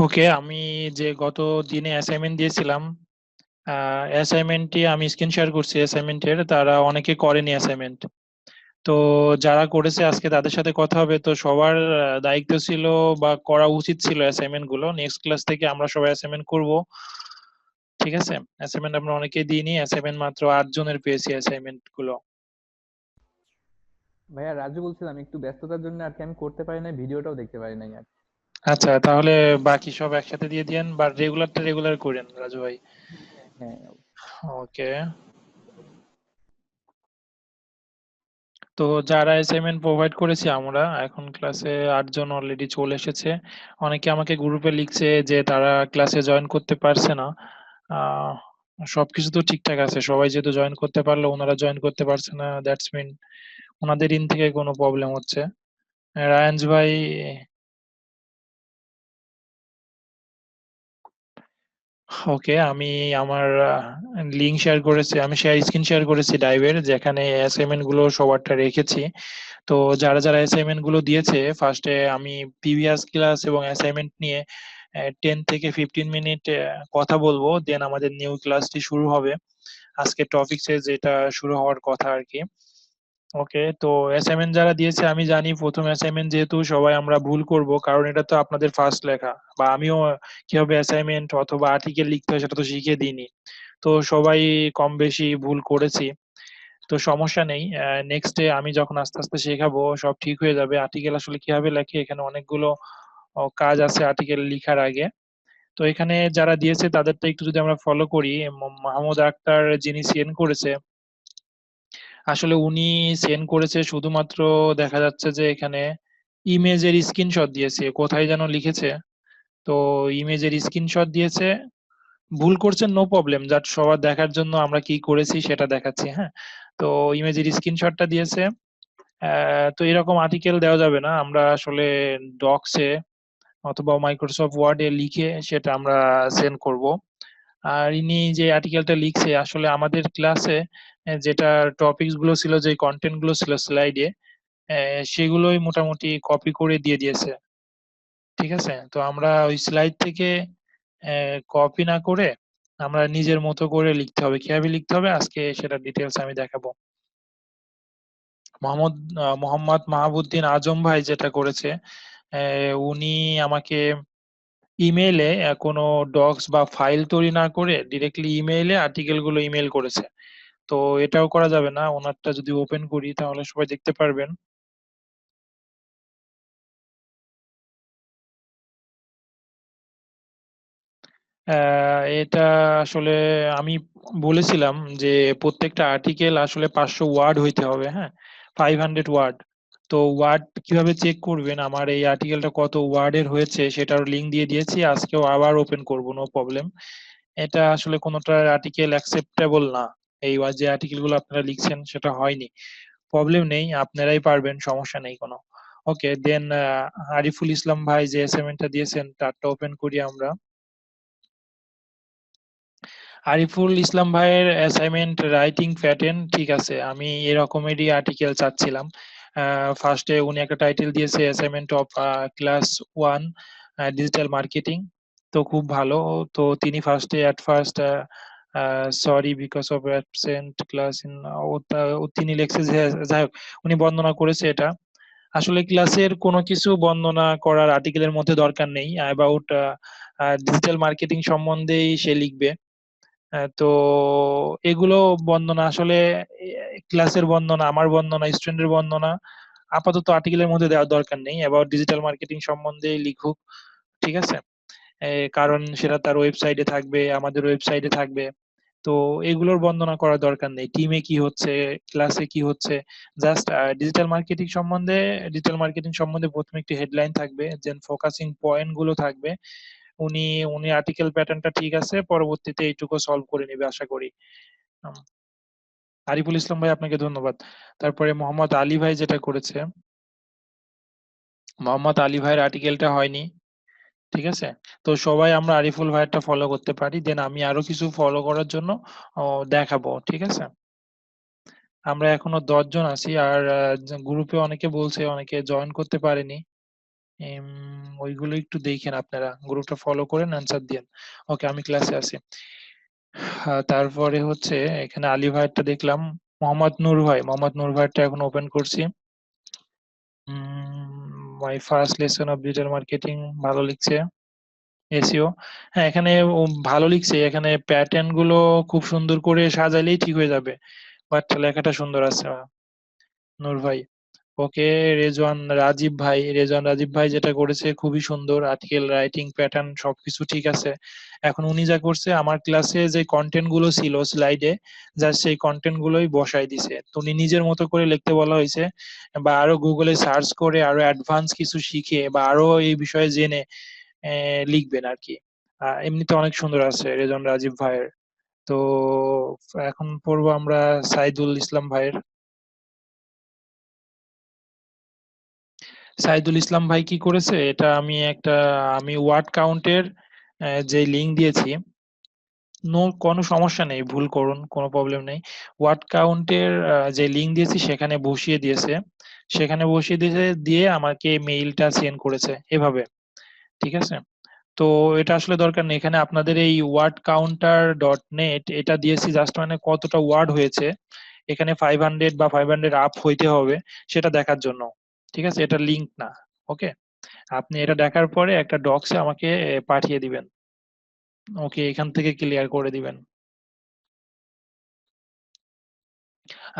ওকে, আমি যে গত দিনে অ্যাসাইনমেন্ট দিয়েছিলাম, অ্যাসাইনমেন্টটি আমি স্ক্রিন শেয়ার করছি। অ্যাসাইনমেন্টের তারা অনেকে করেনি অ্যাসাইনমেন্ট। তো যারা করেছে আজকে তাদের সাথে কথা হবে। তো সবার দায়িত্ব ছিল বা করা উচিত ছিল অ্যাসাইনমেন্ট গুলো। নেক্সট ক্লাস থেকে আমরা সবাই অ্যাসাইনমেন্ট করব। ঠিক আছে? অ্যাসাইনমেন্ট আমরা অনেকেই দিইনি, অ্যাসাইনমেন্ট মাত্র 8 জনের পেয়েছি অ্যাসাইনমেন্ট গুলো। ভাইয়া, রাজু বলছিলাম, একটু ব্যস্ততার জন্য আর কি আমি করতে পারি নাই, ভিডিওটাও দেখতে পারি নাই আর। আচ্ছা, তাহলে বাকি সব একসাথে দিয়ে দিয়েন বা রেগুলারটা রেগুলার করেন রাজু ভাই। হ্যাঁ। ওকে। তো যারা অ্যাসাইনমেন্ট প্রোভাইড করেছি আমরা এখন ক্লাসে 8 জন অলরেডি চলে এসেছে। অনেকে আমাকে গ্রুপে লিখছে যে তারা ক্লাসে জয়েন করতে পারছে না। আহ, সবকিছু তো ঠিকঠাক আছে, সবাই যেহেতু জয়েন করতে পারলো, ওনারা জয়েন করতে পারছে না, দ্যাটস মিন ওনাদের ইন থেকে কোনো প্রবলেম হচ্ছে। রায়ানজ ভাই। ওকে, আমি আমার লিঙ্ক শেয়ার করেছি, আমি স্ক্রিন শেয়ার করেছি ড্রাইভের, যেখানে অ্যাসাইনমেন্ট গুলো সবারটা রেখেছি। তো যারা যারা অ্যাসাইনমেন্ট গুলো দিয়েছে, ফার্স্টে আমি প্রিভিয়াস ক্লাস এবং অ্যাসাইনমেন্ট নিয়ে 10 থেকে 15 মিনিট কথা বলবো, দেন আমাদের নিউ ক্লাসটি শুরু হবে। আজকে টপিকসে যেটা শুরু হওয়ার কথা আর কি। ওকে, তো অ্যাসাইনমেন্ট যারা দিয়েছে, আমি জানি প্রথম অ্যাসাইনমেন্ট যেহেতু সবাই আমরা ভুল করব, কারণ এটা তো আপনাদের ফার্স্ট লেখা, বা আমিও কিভাবে অ্যাসাইনমেন্ট অথবা আর্টিকেল লিখতে হয় সেটা তো শিখিয়ে দিইনি। তো সবাই কম বেশি ভুল করেছি। তো সমস্যা নেই, নেক্সট ডে আমি যখন আস্তে আস্তে শেখাবো সব ঠিক হয়ে যাবে। আর্টিকেল আসলে কিভাবে লেখে, এখানে অনেকগুলো কাজ আছে আর্টিকেল লিখার আগে। তো এখানে যারা দিয়েছে তাদেরটা একটু যদি আমরা ফলো করি, মাহমুদ আক্তার যিনি সেন্ড করেছে, আসলে উনি সেন্ড করেছে শুধুমাত্র, দেখা যাচ্ছে যে এখানে ইমেজের স্ক্রিনশট দিয়েছে, কোথায় যেন লিখেছে। তো ইমেজের স্ক্রিনশট দিয়েছে, ভুল করছেন, নো প্রবলেম, জাস্ট সবার দেখার জন্য আমরা কি করেছি সেটা দেখাচ্ছি। হ্যাঁ, তো ইমেজের স্ক্রিনশটটা দিয়েছে। তো এরকম আর্টিকেল দেওয়া যাবে না, আমরা আসলে ডক্সে অথবা মাইক্রোসফট ওয়ার্ডে লিখে সেটা আমরা সেন্ড করব। আর ইনি যে আর্টিকেলটা লিখছে, আসলে আমাদের ক্লাসে যেটা টপিকস গুলো ছিল, যে কন্টেন্ট গুলো ছিল স্লাইডে, সেগুলোই মোটামুটি কপি করে দিয়ে দিয়েছে। ঠিক আছে, তো আমরা ওই স্লাইড থেকে কপি না করে আমরা নিজের মতো করে লিখতে হবে। কিভাবে লিখতে হবে আজকে সেটা ডিটেলস আমি দেখাবো। মোহাম্মদ মাহাবুদ্দিন আজম ভাই যেটা করেছে, উনি আমাকে ইমেইলে কোনো ডক্স বা ফাইল তৈরি না করে ডিরেক্টলি ইমেইলে আর্টিকেল গুলো ইমেইল করেছে। তো এটাও করা যাবে না, ওনারটা যদি ওপেন করি তাহলে সবাই দেখতে পারবেন। এটা আসলে আমি বলেছিলাম যে প্রত্যেকটা আর্টিকেল আসলে 500 ওয়ার্ড হইতে হবে। হ্যাঁ, 500 ওয়ার্ড। তো ওয়ার্ড কিভাবে চেক করবেন আমার এই আর্টিকেলটা কত ওয়ার্ডের হয়েছে সেটার লিঙ্ক দিয়ে দিয়েছি, আজকেও আবার ওপেন করব, নো প্রবলেম। এটা আসলে কোনোটা আর্টিকেল অ্যাকসেপ্টেবল না, এই যে আর্টিকেল গুলো আপনারা লিখছেন সেটা হয়নি। প্রবলেম নেই, আপনারাই পারবেন, সমস্যা নেই কোনো। ওকে, দেন আরিফুল ইসলাম ভাই যে অ্যাসাইনমেন্টটা দিয়েছেন তারটা ওপেন করি আমরা। আরিফুল ইসলাম ভাইয়ের অ্যাসাইনমেন্ট রাইটিং প্যাটার্ন ঠিক আছে, আমি এরকমেরই আর্টিকেল চাচ্ছিলাম। ফার্স্টে উনি একটা টাইটেল দিয়েছে, assignment of class 1 digital marketing. তো খুব ভালো। তো তিনি ফার্স্টে at first sorry because of absent class in, তিনি লিখছে যে, যাই হোক, উনি বর্ণনা করেছে এটা। আসলে ক্লাসের কোনো কিছু বর্ণনা করার আর্টিকেলের মধ্যে দরকার নেই, অ্যাবাউট ডিজিটাল মার্কেটিং সম্বন্ধেই সে লিখবে। তো এগুলো বর্ণনা আসলে ক্লাসের বর্ণনা, আমার বর্ণনা, স্টুডেন্টের বর্ণনা আপাতত আর্টিকেলের মধ্যে দেওয়ার দরকার নেই, অ্যাবাউট ডিজিটাল মার্কেটিং সম্বন্ধে লিখুক। ঠিক আছে, কারণ সেটা তার ওয়েবসাইটে থাকবে, আমাদের ওয়েবসাইটে থাকবে। তো এগুলোর বর্ণনা করার দরকার নেই, টিমে কি হচ্ছে, ক্লাসে কি হচ্ছে। জাস্ট ডিজিটাল মার্কেটিং সম্বন্ধে প্রথমে একটি হেডলাইন থাকবে, দেন ফোকাসিং পয়েন্ট গুলো থাকবে। উনি উনি আর্টিকেল প্যাটার্নটা ঠিক আছে, পরবর্তীতে এইটুকু সলভ করে নেবে আশা করি। উম, আরিফুল ইসলাম ভাই আপনাকে ধন্যবাদ। তারপরে মোহাম্মদ আলী ভাই যেটা করেছে, মোহাম্মদ আলী ভাইয়ের আর্টিকেলটা হয়নি। ঠিক আছে, তো সবাই আমরা আরিফুল ভাইয়েরটা ফলো করতে পারি, দেন আমি আরো কিছু ফলো করার জন্য দেখাবো। ঠিক আছে, আমরা এখনো 10 জন আছি, আর গ্রুপে অনেকে বলছে, অনেকে জয়েন করতে পারেনি। ওইগুলো একটু দেখেন, আপনারা গ্রুপটা ফলো করেন, অ্যান্সার দিয়েন। ওকে, আমি ক্লাসে আছি। তারপরে হচ্ছে এখানে আলী ভাইয়েরটা দেখলাম, মোহাম্মদ নূর ভাইয়েরটা এখন ওপেন করছি। My first lesson of digital marketing, ভালো লিখছে। এসইও, হ্যাঁ এখানে ও ভালো লিখছে, এখানে প্যাটার্ন গুলো খুব সুন্দর করে সাজাইলেই ঠিক হয়ে যাবে, বাট লেখাটা সুন্দর আছে নূর ভাই। ওকে, রেজওয়ান রাজীব ভাই যেটা করেছে খুবই সুন্দর, আর্টিকেল রাইটিং প্যাটার্ন সবকিছু ঠিক আছে। এখন উনি যা করছে, আমার ক্লাসে যে কন্টেন্ট গুলো ছিল স্লাইডে, জাস্ট সেই কন্টেন্ট গুলোই বসাই দিছে, তো উনি নিজের মতো করে লিখতে বলা হয়েছে, বা আরো গুগলে সার্চ করে আরো অ্যাডভান্স কিছু শিখে বা আরো এই বিষয়ে জেনে লিখবেন আর কি। এমনিতে অনেক সুন্দর আছে রেজন রাজীব ভাইয়ের। তো এখন পড়বো আমরা সাইদুল ইসলাম ভাইয়ের। সাইদুল ইসলাম ভাই কি করেছে, এটা আমি ওয়ার্ড কাউন্টের যে লিঙ্ক দিয়েছি, কোনো সমস্যা নেই, ভুল করুন, কোনো প্রবলেম নেই। ওয়ার্ড কাউন্টের যে লিঙ্ক দিয়েছি সেখানে বসিয়ে দিয়েছে, দিয়ে আমাকে মেইলটা সেন্ড করেছে এভাবে, ঠিক আছে। তো এটা আসলে দরকার নেই, এখানে আপনাদের এই ওয়ার্ড কাউন্টার ডট নেট এটা দিয়েছি জাস্ট মানে কতটা ওয়ার্ড হয়েছে, এখানে 500 বা 500 আপ হইতে হবে সেটা দেখার জন্য, ঠিক আছে, এটা লিঙ্ক না। ওকে, আপনি এটা দেখার পরে একটা ডক্সে আমাকে পাঠিয়ে দিবেন। ওকে, এখান থেকে ক্লিয়ার করে দিবেন।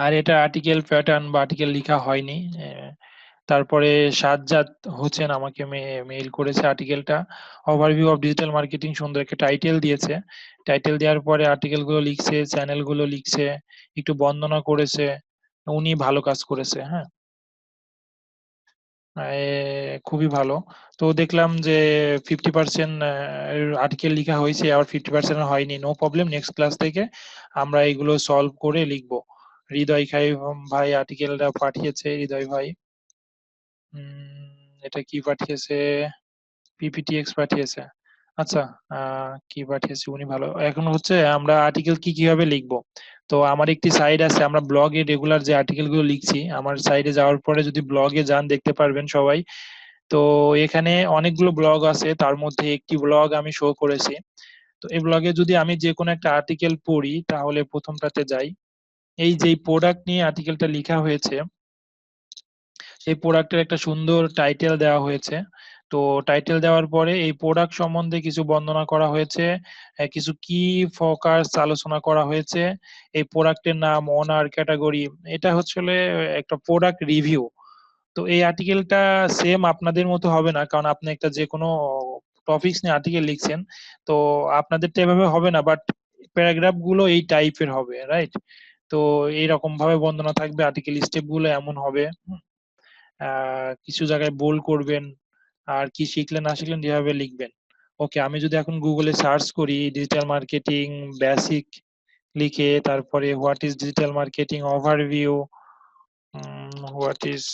আর এটা আর্টিকেল প্যাটার্ন বা আর্টিকেল লেখা হয়নি। তারপরে সাজ্জাদ হোসেন আমাকে মেইল করেছে আর্টিকেলটা, ওভারভিউ অফ ডিজিটাল মার্কেটিং, সুন্দর একটা টাইটেল দিয়েছে। টাইটেল দেওয়ার পরে আর্টিকেল গুলো লিখছে, চ্যানেল গুলো লিখছে, একটু বর্ণনা করেছে, উনি ভালো কাজ করেছে, হ্যাঁ। খুবই ভালো। তো দেখলাম যে 50% আর্টিকেল লেখা হয়েছে, আবার 50% হয়নি, নো প্রবলেম, নেক্সট ক্লাস থেকে আমরা এগুলো সলভ করে লিখবো। হৃদয় খাই ভাই আর্টিকেলটা পাঠিয়েছে, হৃদয় ভাই। এটা কি পাঠিয়েছে, পিপিটিএক্স পাঠিয়েছে। আচ্ছা, কি পাঠিয়েছে উনি, ভালো। এখন হচ্ছে আমরা আর্টিকেল কিভাবে লিখবো। তো আমার একটি সাইট আছে, আমরা ব্লগে রেগুলার যে আর্টিকেল গুলো লিখছি, আমার সাইটে যাওয়ার পরে যদি ব্লগে যান দেখতে পারবেন সবাই। তো এখানে অনেকগুলো ব্লগ আছে, তার মধ্যে একটি ব্লগ আমি শো করেছি। তো এই ব্লগে যদি আমি যে কোনো একটা আর্টিকেল পড়ি, তাহলে প্রথমটাতে যাই, এই যে প্রোডাক্ট নিয়ে আর্টিকেলটা লেখা হয়েছে, এই প্রোডাক্টের একটা সুন্দর টাইটেল দেওয়া হয়েছে। তো টাইটেল দেওয়ার পরে এই প্রোডাক্ট সম্বন্ধে কিছু বর্ণনা করা হয়েছে, কিছু কি ফোকাস আলোচনা করা হয়েছে, এই প্রোডাক্টের নাম, ওনার, ক্যাটাগরি, এটা হচ্ছে একটা প্রোডাক্ট রিভিউ। তো এই আর্টিকেলটা সেম আপনাদের মতো হবে না, কারণ আপনি একটা যে কোনো টপিকস নিয়ে আর্টিকেল লিখছেন, তো আপনাদেরটা এভাবে হবে না, বাট প্যারাগ্রাফ গুলো এই টাইপের হবে, রাইট। তো এইরকম ভাবে বর্ণনা থাকবে, আর্টিকেল স্টেপ গুলো এমন হবে। কিছু জায়গায় বোল্ড করবেন, আর কি শিখলেন না শিখলেন যেভাবে লিখবেন। ওকে, আমি যদি এখন গুগলে সার্চ করি ডিজিটাল মার্কেটিং বেসিক লিখে, তারপরে what is digital marketing overview, what is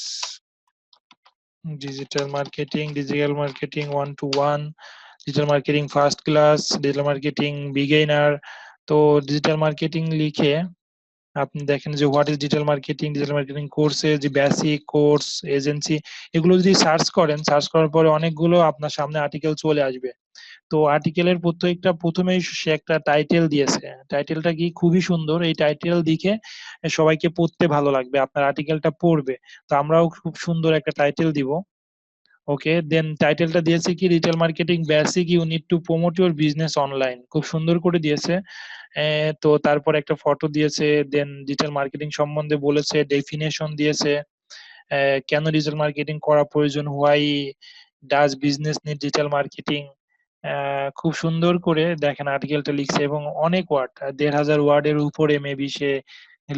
digital marketing 1 to 1, digital marketing first class, digital marketing beginner. তো ডিজিটাল মার্কেটিং লিখে আপনি দেখেন যে হোয়াট ইজ ডিজিটাল মার্কেটিং কোর্সে যে বেসিক কোর্স, এজেন্সি, এগুলো যদি সার্চ করেন, সার্চ করার পরে অনেকগুলো আপনার সামনে আর্টিকেল চলে আসবে। তো আর্টিকেলের প্রত্যেকটা প্রথমেই সে একটা টাইটেল দিয়েছে, টাইটেলটা কি খুবই সুন্দর, এই টাইটেল দেখে সবাইকে পড়তে ভালো লাগবে, আপনার আর্টিকেলটা পড়বে। তো আমরাও খুব সুন্দর একটা টাইটেল দিব। ওকে, দেন টাইটেলটা দিয়েছে কি, retail marketing basic, you need to promote your business online, খুব সুন্দর করে দিয়েছে। তো তারপর একটা ফটো দিয়েছে, দেন ডিজিটাল মার্কেটিং সম্বন্ধে বলেছে, ডেফিনেশন দিয়েছে, কেন ডিজিটাল মার্কেটিং করা প্রয়োজন, why does business need digital marketing. খুব সুন্দর করে দেখেন আর্টিকেলটা লিখছে, এবং অনেক ওয়ার্ড, 1500 ওয়ার্ডের উপরে মেবি সে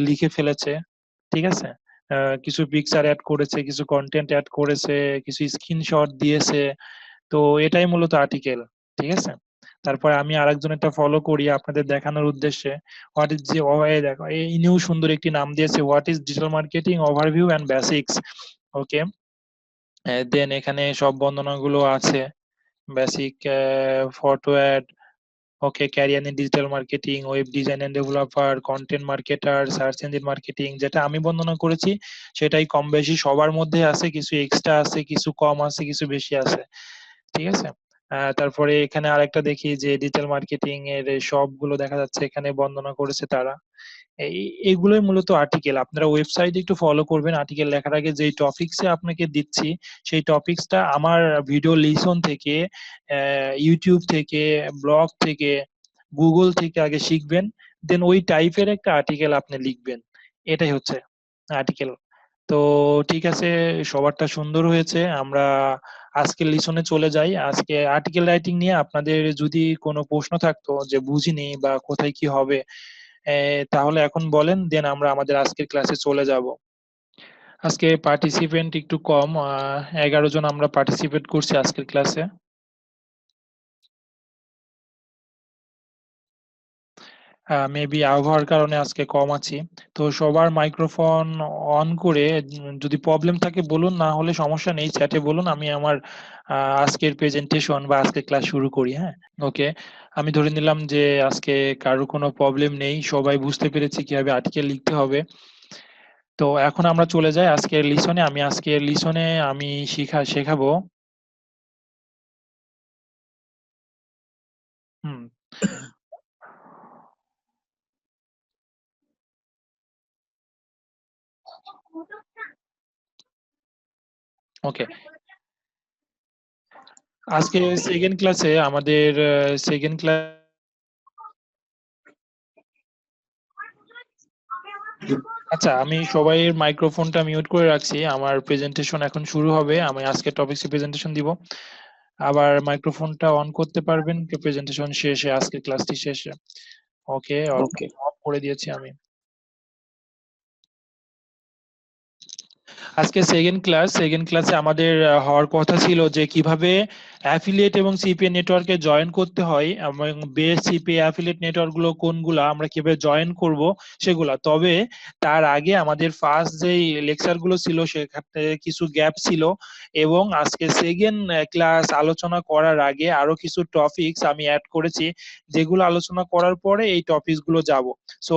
লিখে ফেলেছে, ঠিক আছে। কিছু পিকচার অ্যাড করেছে, কিছু কন্টেন্ট অ্যাড করেছে, কিছু স্ক্রিনশট দিয়েছে। তো এটাই মূলত আর্টিকেল, ঠিক আছে। তারপরে আমি আরেকজনেরটা ফলো করি আপনাদের দেখানোর উদ্দেশ্যে। হোয়াট ইজ যে দেখো, ইনিও সুন্দর একটি নাম দিয়েছে, what is digital marketing overview and basics. Okay, then এখানে সব বর্ণনাগুলো আছে, basic, photo ad, okay, career in digital marketing, web design and developer, content marketer, search engine marketing, যেটা আমি বর্ণনা করেছি সেটাই কম বেশি সবার মধ্যে আছে, কিছু এক্সট্রা আছে, কিছু কম আছে, কিছু বেশি আছে। ঠিক আছে। তারপরে এখানে আরেকটা দেখি যে ডিজিটাল মার্কেটিং এর সবগুলো দেখা যাচ্ছে এখানে বর্ণনা করেছে তারা। এইগুলোই মূলত আর্টিকেল। আপনারা ওয়েবসাইটে একটু ফলো করবেন, আর্টিকেল লেখার আগে যেই টপিকসে আপনাকে দিচ্ছি সেই টপিকসটা আমার ভিডিও লিসন থেকে, ইউটিউব থেকে, ব্লগ থেকে, গুগল থেকে আগে শিখবেন, দেন ওই টাইপের একটা আর্টিকেল আপনি লিখবেন। এটাই হচ্ছে আর্টিকেল। তো ঠিক আছে, সবারটা সুন্দর হয়েছে। আমরা আজকের লিসনে চলে যাই। আজকে আর্টিকেল রাইটিং নিয়ে আপনাদের যদি কোনো প্রশ্ন থাকতো যে বুঝিনি বা কোথায় কি হবে, তাহলে এখন বলেন, দেন আমরা আমাদের আজকের ক্লাসে চলে যাব। আজকে পার্টিসিপেন্ট একটু কম, 11 জন আমরা পার্টিসিপেট করছি আজকের ক্লাসে। মেবি আবহাওয়ার কারণে আজকে কম আছি। তো সবার মাইক্রোফোন অন করে যদি প্রবলেম থাকে বলুন, না হলে সমস্যা নেই, চ্যাটে বলুন, আমি আমার আজকের প্রেজেন্টেশন বা আজকের ক্লাস শুরু করি। হ্যাঁ, ওকে। আমি ধরে নিলাম যে আজকে কারো কোনো প্রবলেম নেই, সবাই বুঝতে পেরেছি কিভাবে আর্টিকেল লিখতে হবে। তো এখন আমরা চলে যাই আজকের লিসনে। আমি আজকের লিসনে আমি শেখাবো। হুম। ওকে, আজকে সেকেন্ড ক্লাসে আমাদের সেকেন্ড ক্লাস। আচ্ছা, আমি সবাই মাইক্রোফোনটা মিউট করে রাখছি, আমার প্রেজেন্টেশন এখন শুরু হবে, আমি আজকে টপিকসে প্রেজেন্টেশন দিব। আবার মাইক্রোফোনটা অন করতে পারবেন প্রেজেন্টেশন শেষে, আজকের ক্লাসটি শেষে। ওকে, ওকে। অফ করে দিয়েছি আমি। আজকে সেকেন্ড ক্লাসে আমাদের হওয়ার কথা ছিল যে কিভাবে অ্যাফিলিয়েট এবং সিপিএ নেটওয়ার্কে জয়েন করতে হয়, এবং বেস্ট সিপিএ অ্যাফিলিয়েট নেটওয়ার্ক গুলো কোনগুলা, আমরা কিভাবে জয়েন করব সেগুলা। তবে তার আগে আমাদের ফার্স্ট যেই লেকচার গুলো ছিল সেখানে কিছু গ্যাপ ছিল, এবং আজকে সেকেন্ড ক্লাস আলোচনা করার আগে আরো কিছু টপিকস আমি অ্যাড করেছি, যেগুলো আলোচনা করার পরে এই টপিকস গুলো যাব। সো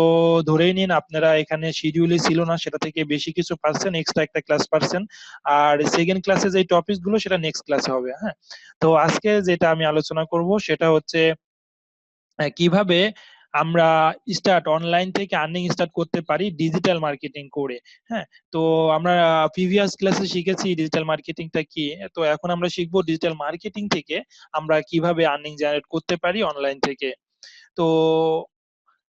ধরেই নিন আপনারা এখানে শিডিউলে ছিল না, সেটা থেকে বেশি কিছু পাচ্ছেন, এক্সট্রা একটা ক্লাস পাচ্ছেন। আর সেকেন্ড ক্লাসে যে টপিকস গুলো সেটা নেক্সট ক্লাসে হবে। হ্যাঁ, তো আজকে যেটা আমি আলোচনা করব সেটা হচ্ছে কিভাবে আমরা অনলাইন থেকে আর্নিং স্টার্ট করতে পারি ডিজিটাল মার্কেটিং করে। হ্যাঁ, তো আমরা প্রিভিয়াস ক্লাসে শিখেছি ডিজিটাল মার্কেটিংটা কি, তো এখন আমরা শিখবো ডিজিটাল মার্কেটিং থেকে আমরা কিভাবে আর্নিং জেনারেট করতে পারি অনলাইন থেকে। তো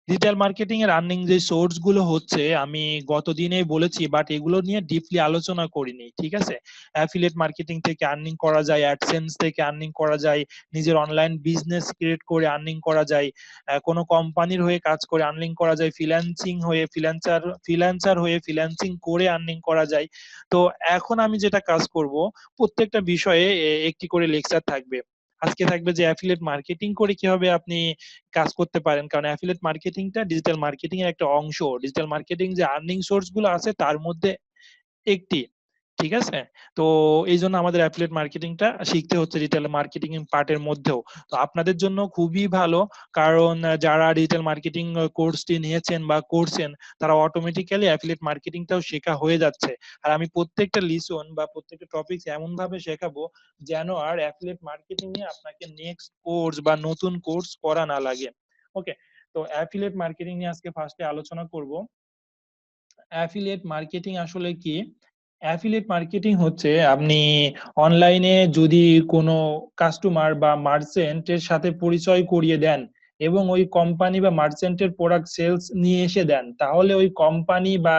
ডিজিটাল মার্কেটিং এর আর্নিং যে সোর্স গুলো হচ্ছে আমি গত দিনেই বলেছি, বাট এগুলো নিয়ে ডিপলি আলোচনা করিনি। ঠিক আছে, অ্যাফিলিয়েট মার্কেটিং থেকে আর্নিং করা যায়, অ্যাডসেন্স থেকে আর্নিং করা যায়, নিজের অনলাইন বিজনেস ক্রিয়েট করে আর্নিং করা যায়, কোনো কোম্পানির হয়ে কাজ করে আর্নিং করা যায়, ফ্রিল্যান্সার হয়ে ফ্রিল্যান্সিং করে আর্নিং করা যায়। তো এখন আমি যেটা কাজ করব, প্রত্যেকটা বিষয়ে একটি করে লেকচার থাকবে। আজকে থাকবে যে অ্যাফিলিয়েট মার্কেটিং করে কিভাবে আপনি কাজ করতে পারেন, কারণ অ্যাফিলিয়েট মার্কেটিংটা ডিজিটাল মার্কেটিং এর একটা অংশ, ডিজিটাল মার্কেটিং যে আর্নিং সোর্স গুলো আছে তার মধ্যে একটি। ঠিক আছে, তো এই জন্য আমাদের অ্যাফিলিয়েট মার্কেটিংটা শিখতে হচ্ছে ডিজিটাল মার্কেটিং পার্টের মধ্যেও। তো আপনাদের জন্য খুবই ভালো, কারণ যারা ডিজিটাল মার্কেটিং কোর্সটি নিয়েছেন বা করছেন তারা অটোমেটিক্যালি অ্যাফিলিয়েট মার্কেটিংটাও শেখা হয়ে যাচ্ছে। আর আমি প্রত্যেকটা লিসন বা প্রত্যেকটা টপিক এমন ভাবে শেখাবো যেন আর অ্যাফিলিয়েট মার্কেটিং নিয়ে আপনাকে নেক্সট কোর্স বা নতুন কোর্স করা না লাগে। ওকে, তো অ্যাফিলিয়েট মার্কেটিং নিয়ে আজকে ফার্স্টে আলোচনা করব। অ্যাফিলিয়েট মার্কেটিং আসলে কি? অ্যাফিলিয়েট মার্কেটিং হচ্ছে আপনি অনলাইনে যদি কোনো কাস্টমার বা মার্চেন্টের সাথে পরিচয় করিয়ে দেন এবং ওই কোম্পানি বা মার্চেন্টের প্রোডাক্ট সেলস নিয়ে এসে দেন, তাহলে ওই কোম্পানি বা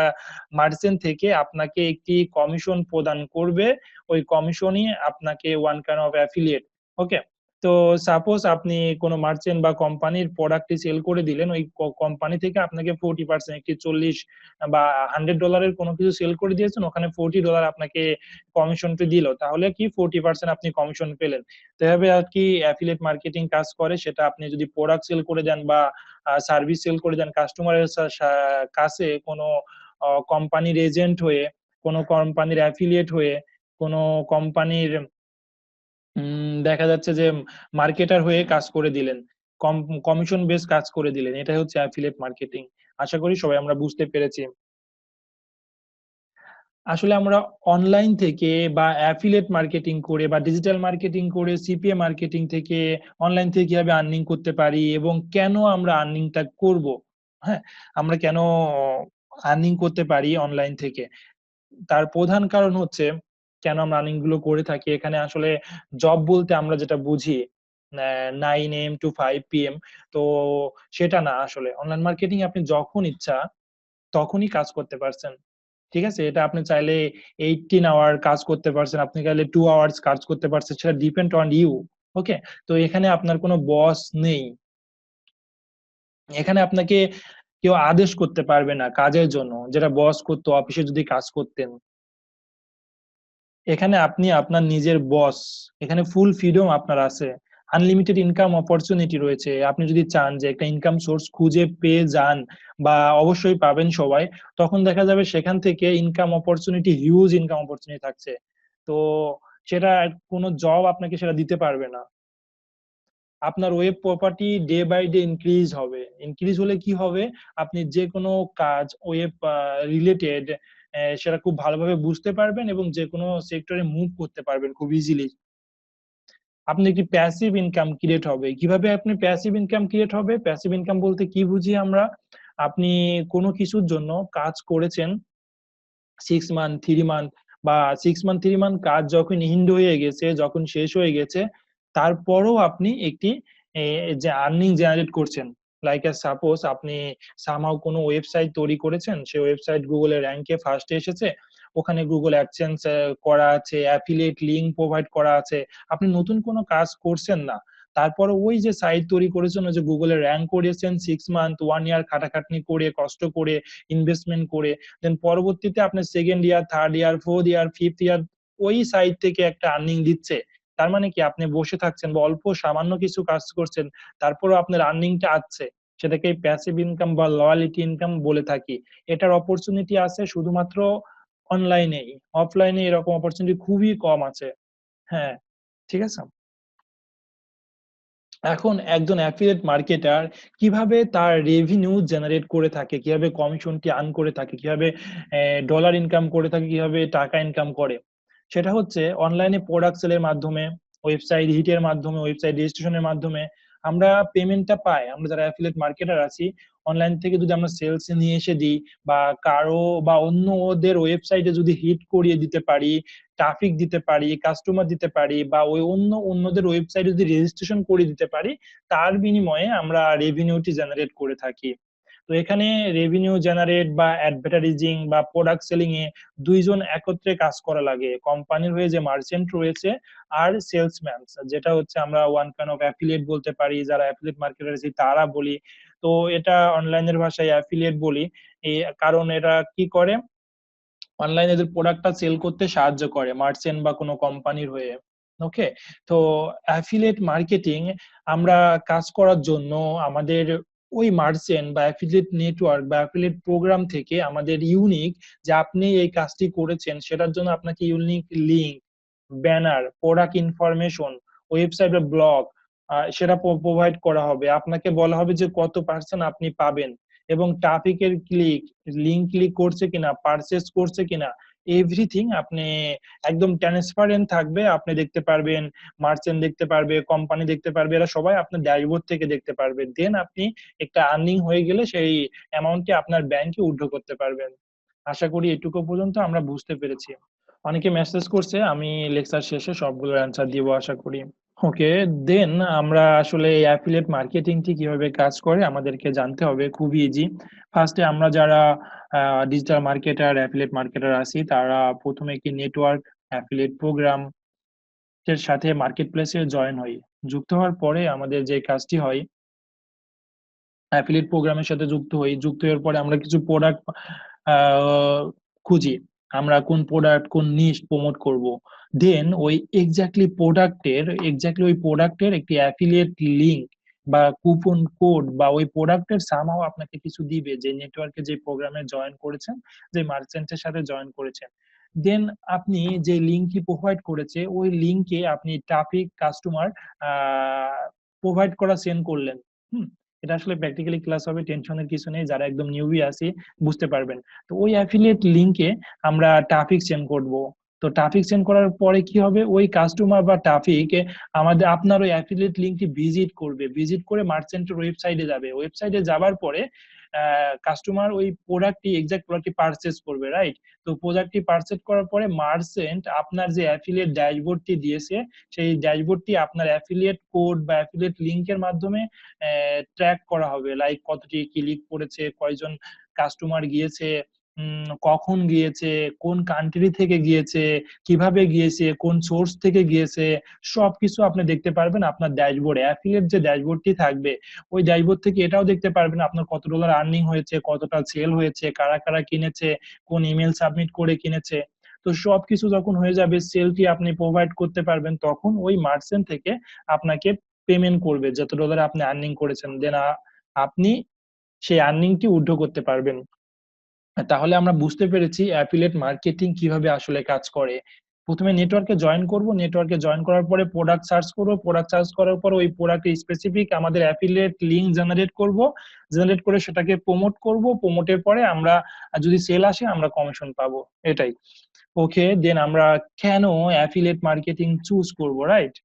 মার্চেন্ট থেকে আপনাকে একটি কমিশন প্রদান করবে। ওই কমিশনই আপনাকে ওয়ান কাইন্ড অফ অ্যাফিলিয়েট। ওকে, তো সাপোজ আপনি কোনো মার্চেন্ট বা কোম্পানির প্রোডাক্টটি সেল করে দিলেন, ওই কোম্পানি থেকে আপনাকে 40%, একটি 40 বা $100 কোনো কিছু সেল করে দিয়েছেন, ওখানে $40 আপনাকে কমিশনটি দিল, তাহলে কি 40% আপনি কমিশন পেলেন। তো এভাবে আর কি অ্যাফিলিয়েট মার্কেটিং কাজ করে। সেটা আপনি যদি প্রোডাক্ট সেল করে দেন বা সার্ভিস সেল করে দেন কাস্টমারের কাছে, কোনো কোম্পানির এজেন্ট হয়ে, কোনো কোম্পানির অ্যাফিলিয়েট হয়ে, কোনো কোম্পানির দেখা যাচ্ছে যে মার্কেটার হয়ে কাজ করে দিলেন। কমিশন বেস কাজ করে দিলেন। এটাই হচ্ছে অ্যাফিলিয়েট মার্কেটিং। আশা করি সবাই আমরা বুঝতে পেরেছি। আসলে আমরা অনলাইন থেকে বা অ্যাফিলিয়েট মার্কেটিং করে বা ডিজিটাল মার্কেটিং করে সিপিএ মার্কেটিং থেকে অনলাইন থেকে কিভাবে আর্নিং করতে পারি এবং কেন আমরা আর্নিংটা করব, হ্যাঁ? আমরা কেন আর্নিং করতে পারি অনলাইন থেকে? তার প্রধান কারণ হচ্ছে কেন আমরা আর্নিং গুলো করে থাকি। এখানে আসলে জব বলতে আমরা যেটা বুঝি 9 AM to 5 PM, তো সেটা না আসলে। অনলাইন মার্কেটিং আপনি যখন ইচ্ছা তখনই কাজ করতে পারছেন। ঠিক আছে? এটা আপনি চাইলে 18 আওয়ার কাজ করতে পারছেন। আপনি চাইলে 2 আওয়ার্স কাজ করতে পারছেন। সেটা ডিপেন্ড অন ইউ। ওকে? তো এখানে আপনার কোনো বস নেই। এখানে আপনাকে কেউ আদেশ করতে পারবে না কাজের জন্য। যেটা বস করতো অফিসে যদি কাজ করতেন। এখানে আপনি আপনার নিজের বস। এখানে ফুল ফ্রিডম আপনার আছে। আনলিমিটেড ইনকাম অপরচুনিটি রয়েছে। আপনি যদি চান যে একটা ইনকাম সোর্স খুঁজে পেয়ে যান বা অবশ্যই পাবেন সবাই, তখন দেখা যাবে সেখান থেকে income opportunity, huge income opportunity থাকছে। তো সেটা কোনো জব আপনাকে সেটা দিতে পারবে না। আপনার web property day by day increase হবে। ইনক্রিজ হলে কি হবে? আপনি যেকোনো কাজ ওয়েব রিলেটেড সেটা খুব ভালোভাবে বুঝতে পারবেন এবং যেকোনো সেক্টরে মুভ করতে পারবেন খুব ইজিলি। আপনি একটি প্যাসিভ ইনকাম ক্রিয়েট হবে। কিভাবে আপনি প্যাসিভ ইনকাম ক্রিয়েট হবে? প্যাসিভ ইনকাম বলতে কি বুঝি আমরা? আপনি কোনো কিছুর জন্য কাজ করেছেন 6 মান্থ, 3 মান্থ বা 6 মান্থ, 3 মান্থ কাজ যখন এন্ড হয়ে গেছে, যখন শেষ হয়ে গেছে, তারপরও আপনি একটি এ যে আর্নিং জেনারেট করছেন। লাইক সাপোজ আপনি সামহাউ কোনো ওয়েবসাইট তৈরি করেছেন, সেই ওয়েবসাইট Google এর র‍্যাংকে ফার্স্ট এ এসেছে। ওখানে Google AdSense করা আছে, অ্যাফিলিয়েট লিংক প্রোভাইড করা আছে। আপনি নতুন কোনো কাজ করছেন না। তারপরে ওই যে সাইট তৈরি করেছেন, ওই যে Google এ র‍্যাংক করিয়েছেন 6 মান্থ, 1 ইয়ার খাটাখাটনি করে, কষ্ট করে, ইনভেস্টমেন্ট করে, দেন পরবর্তীতে আপনার 2nd ইয়ার, 3rd ইয়ার, 4th ইয়ার, 5th ইয়ার ওই সাইট থেকে একটা আর্নিং দিচ্ছে। তার মানে কি আপনি বসে থাকছেন বা অল্প সামান্য কিছু কাজ করছেন, তারপরেও আপনার আর্নিংটা আসছে। সেটাকে প্যাসিভ ইনকাম বা লয়ালিটি ইনকাম বলে থাকি। এটার অপরচুনিটি আছে শুধুমাত্র অনলাইনেই। অফলাইনে এরকম অপরচুনিটি খুবই কম আছে। হ্যাঁ, ঠিক আছে? এখন একজন অ্যাফিলিয়েট মার্কেটার কিভাবে তার রেভিনিউ জেনারেট করে থাকে, কিভাবে কমিশনটি আর্ন করে থাকে, কিভাবে ডলার ইনকাম করে থাকে, কিভাবে টাকা ইনকাম করে? সেটা হচ্ছে অনলাইনে প্রোডাক্ট সেলের মাধ্যমে, ওয়েবসাইট হিটের মাধ্যমে, ওয়েবসাইট রেজিস্ট্রেশনের মাধ্যমে আমরা পেমেন্টটা পাই। আমরা যারা অ্যাফিলিয়েট মার্কেটার আছি, অনলাইন থেকে যদি আমরা সেলস এ নিয়ে এসে দিই বা কারো বা অন্য ওদের ওয়েবসাইটে যদি হিট করিয়ে দিতে পারি, ট্রাফিক দিতে পারি, কাস্টমার দিতে পারি বা ওই অন্যদের ওয়েবসাইটে যদি রেজিস্ট্রেশন করে দিতে পারি, তার বিনিময়ে আমরা রেভিনিউটি জেনারেট করে থাকি। তো এখানে রেভিনিউ জেনারেট বা অ্যাডভার্টাইজিং বা প্রোডাক্ট সেলিং এ ২ জন একত্রে কাজ করা লাগে। কোম্পানির হয়ে যে মার্চেন্ট রয়েছে আর সেলসম্যান, যেটা হচ্ছে আমরা ওয়ান কাইন্ড অফ অ্যাফিলিয়েট বলতে পারি। যারা অ্যাফিলিয়েট মার্কেটার আছি তারা বলি। তো এটা অনলাইনের ভাষায় অ্যাফিলিয়েট বলি। কারণ এরা কি করে? অনলাইনে এদের প্রোডাক্টটা সেল করতে সাহায্য করে মার্চেন্ট বা কোনো কোম্পানির হয়ে। ওকে? তো অ্যাফিলিয়েট মার্কেটিং আমরা কাজ করার জন্য আমাদের ওই মার্চেন্ট বা অ্যাফিলিয়েট নেটওয়ার্ক বা অ্যাফিলিয়েট প্রোগ্রাম থেকে আমাদের ইউনিক যে আপনি এই কাজটি করেছেন সেটার জন্য আপনাকে unique link, banner, product information, website বা ব্লগ সেটা প্রোভাইড করা হবে। আপনাকে বলা হবে যে কত পার্সেন্ট আপনি পাবেন এবং ট্রাফিকের ক্লিক, লিংক ক্লিক করছে কিনা, পারচেজ করছে কিনা, এভরিথিং আপনি একদম ট্রান্সপারেন্ট থাকবে। আপনি দেখতে পারবেন, মার্চেন্ট দেখতে পারবে, কোম্পানি দেখতে পারবে। এরা সবাই আপনার ড্যাশবোর্ড থেকে দেখতে পারবে। দেন আপনি একটা আর্নিং হয়ে গেলে সেই অ্যামাউন্টটি আপনার ব্যাংকে উইথড্র করতে পারবেন। আশা করি এটুকু পর্যন্ত আমরা বুঝতে পেরেছি। অনেকে মেসেজ করছে, আমি লেকচার শেষে সবগুলোর অ্যান্সার দিব আশা করি। ওকে, দেন আমরা আসলে এই অ্যাফিলিয়েট মার্কেটিংটি কিভাবে কাজ করে আমাদেরকে জানতে হবে। খুবই ইজি। ফার্স্টে আমরা যারা ডিজিটাল মার্কেটার, অ্যাফিলিয়েট মার্কেটার আছি তারা ১ম এ একটি নেটওয়ার্ক অ্যাফিলিয়েট প্রোগ্রাম এর সাথে মার্কেট প্লেসে জয়েন হই। যুক্ত হওয়ার পরে আমাদের যে কাজটি হয়, অ্যাফিলিয়েট প্রোগ্রামের সাথে যুক্ত হই। যুক্ত হওয়ার পরে আমরা কিছু প্রোডাক্ট আ খুঁজি। আমরা কোন প্রোডাক্ট, কোন নিশ প্রমোট করব। দেন ওই এক্সাক্টলি ওই প্রোডাক্টের একটি অ্যাফিলিয়েট লিংক বা কুপন কোড বা ওই প্রোডাক্টের সামহাউ আপনাকে কিছু দিবে যে নেটওয়ার্কে যে প্রোগ্রামে জয়েন করেছেন, যে মার্চেন্টের সাথে জয়েন করেছেন। দেন আপনি যে লিংকটি প্রোভাইড করেছে ওই লিংকে আপনি ট্রাফিক, কাস্টমার আ প্রোভাইড করা সেন্ড করলেন। এটা আসলে প্র্যাকটিক্যালি ক্লাস হবে, টেনশনের কিছু নেই, যারা একদম নিউবি আছি বুঝতে পারবেন। তো ওই অ্যাফিলিয়েট লিংকে আমরা ট্রাফিক সেন্ড করব। তো ট্রাফিক সেন্ড করার পরে কি হবে, ওই কাস্টমার বা ট্রাফিক আমাদের আপনার ওই অ্যাফিলিয়েট লিংকটি ভিজিট করবে, ভিজিট করে মার্চেন্টের ওয়েবসাইটে যাবে, ওয়েবসাইটে যাবার পরে কাস্টমার ওই প্রোডাক্টটি এক্সাক্ট প্রোডাক্টটি পারচেজ করবে, রাইট? তো প্রোডাক্টটি পারচেজ করার পরে মার্চেন্ট আপনার যে অ্যাফিলিয়েট ড্যাশবোর্ডটি দিয়েছে, সেই ড্যাশবোর্ডটি আপনার অ্যাফিলিয়েট কোড বা অ্যাফিলিয়েট লিংকের মাধ্যমে ট্র্যাক করা হবে, লাইক কতটি ক্লিক করেছে, কয়জন কাস্টমার গিয়েছে, কখন গিয়েছে, কোন কান্ট্রি থেকে গিয়েছে, কিভাবে গিয়েছে, কোন সোর্স থেকে গিয়েছে, সবকিছু আপনি দেখতে পারবেন আপনার ড্যাশবোর্ডে। অ্যাফিলিয়েট যে ড্যাশবোর্ডটি থাকবে, ওই ড্যাশবোর্ড থেকে এটাও দেখতে পারবেন আপনার কত ডলার আর্নিং হয়েছে, কতটা সেল হয়েছে, কারা কারা কিনেছে, কোন ইমেল সাবমিট করে কিনেছে। তো সবকিছু যখন হয়ে যাবে, সেলটি আপনি প্রোভাইড করতে পারবেন, তখন ওই মার্চেন্ট থেকে আপনাকে পেমেন্ট করবে যত ডলার আপনি আর্নিং করেছেন, দেন আপনি সেই আর্নিংটি উইথড্র করতে পারবেন। তাহলে আমরা বুঝতে পেরেছি অ্যাফিলিয়েট মার্কেটিং কিভাবে আসলে কাজ করে। প্রথমে নেটওয়ার্কে জয়েন করব, নেটওয়ার্কে জয়েন করার পরে প্রোডাক্ট সার্চ করব, প্রোডাক্ট সার্চ করার পর ওই প্রোডাক্টের স্পেসিফিক আমাদের অ্যাফিলিয়েট লিংক জেনারেট করব, জেনারেট করে সেটাকে প্রমোট করব, প্রমোটের পরে আমরা যদি সেল আসে আমরা কমিশন পাবো, এটাই। ওকে, দেন আমরা কেন অ্যাফিলিয়েট মার্কেটিং চুজ করব, রাইট?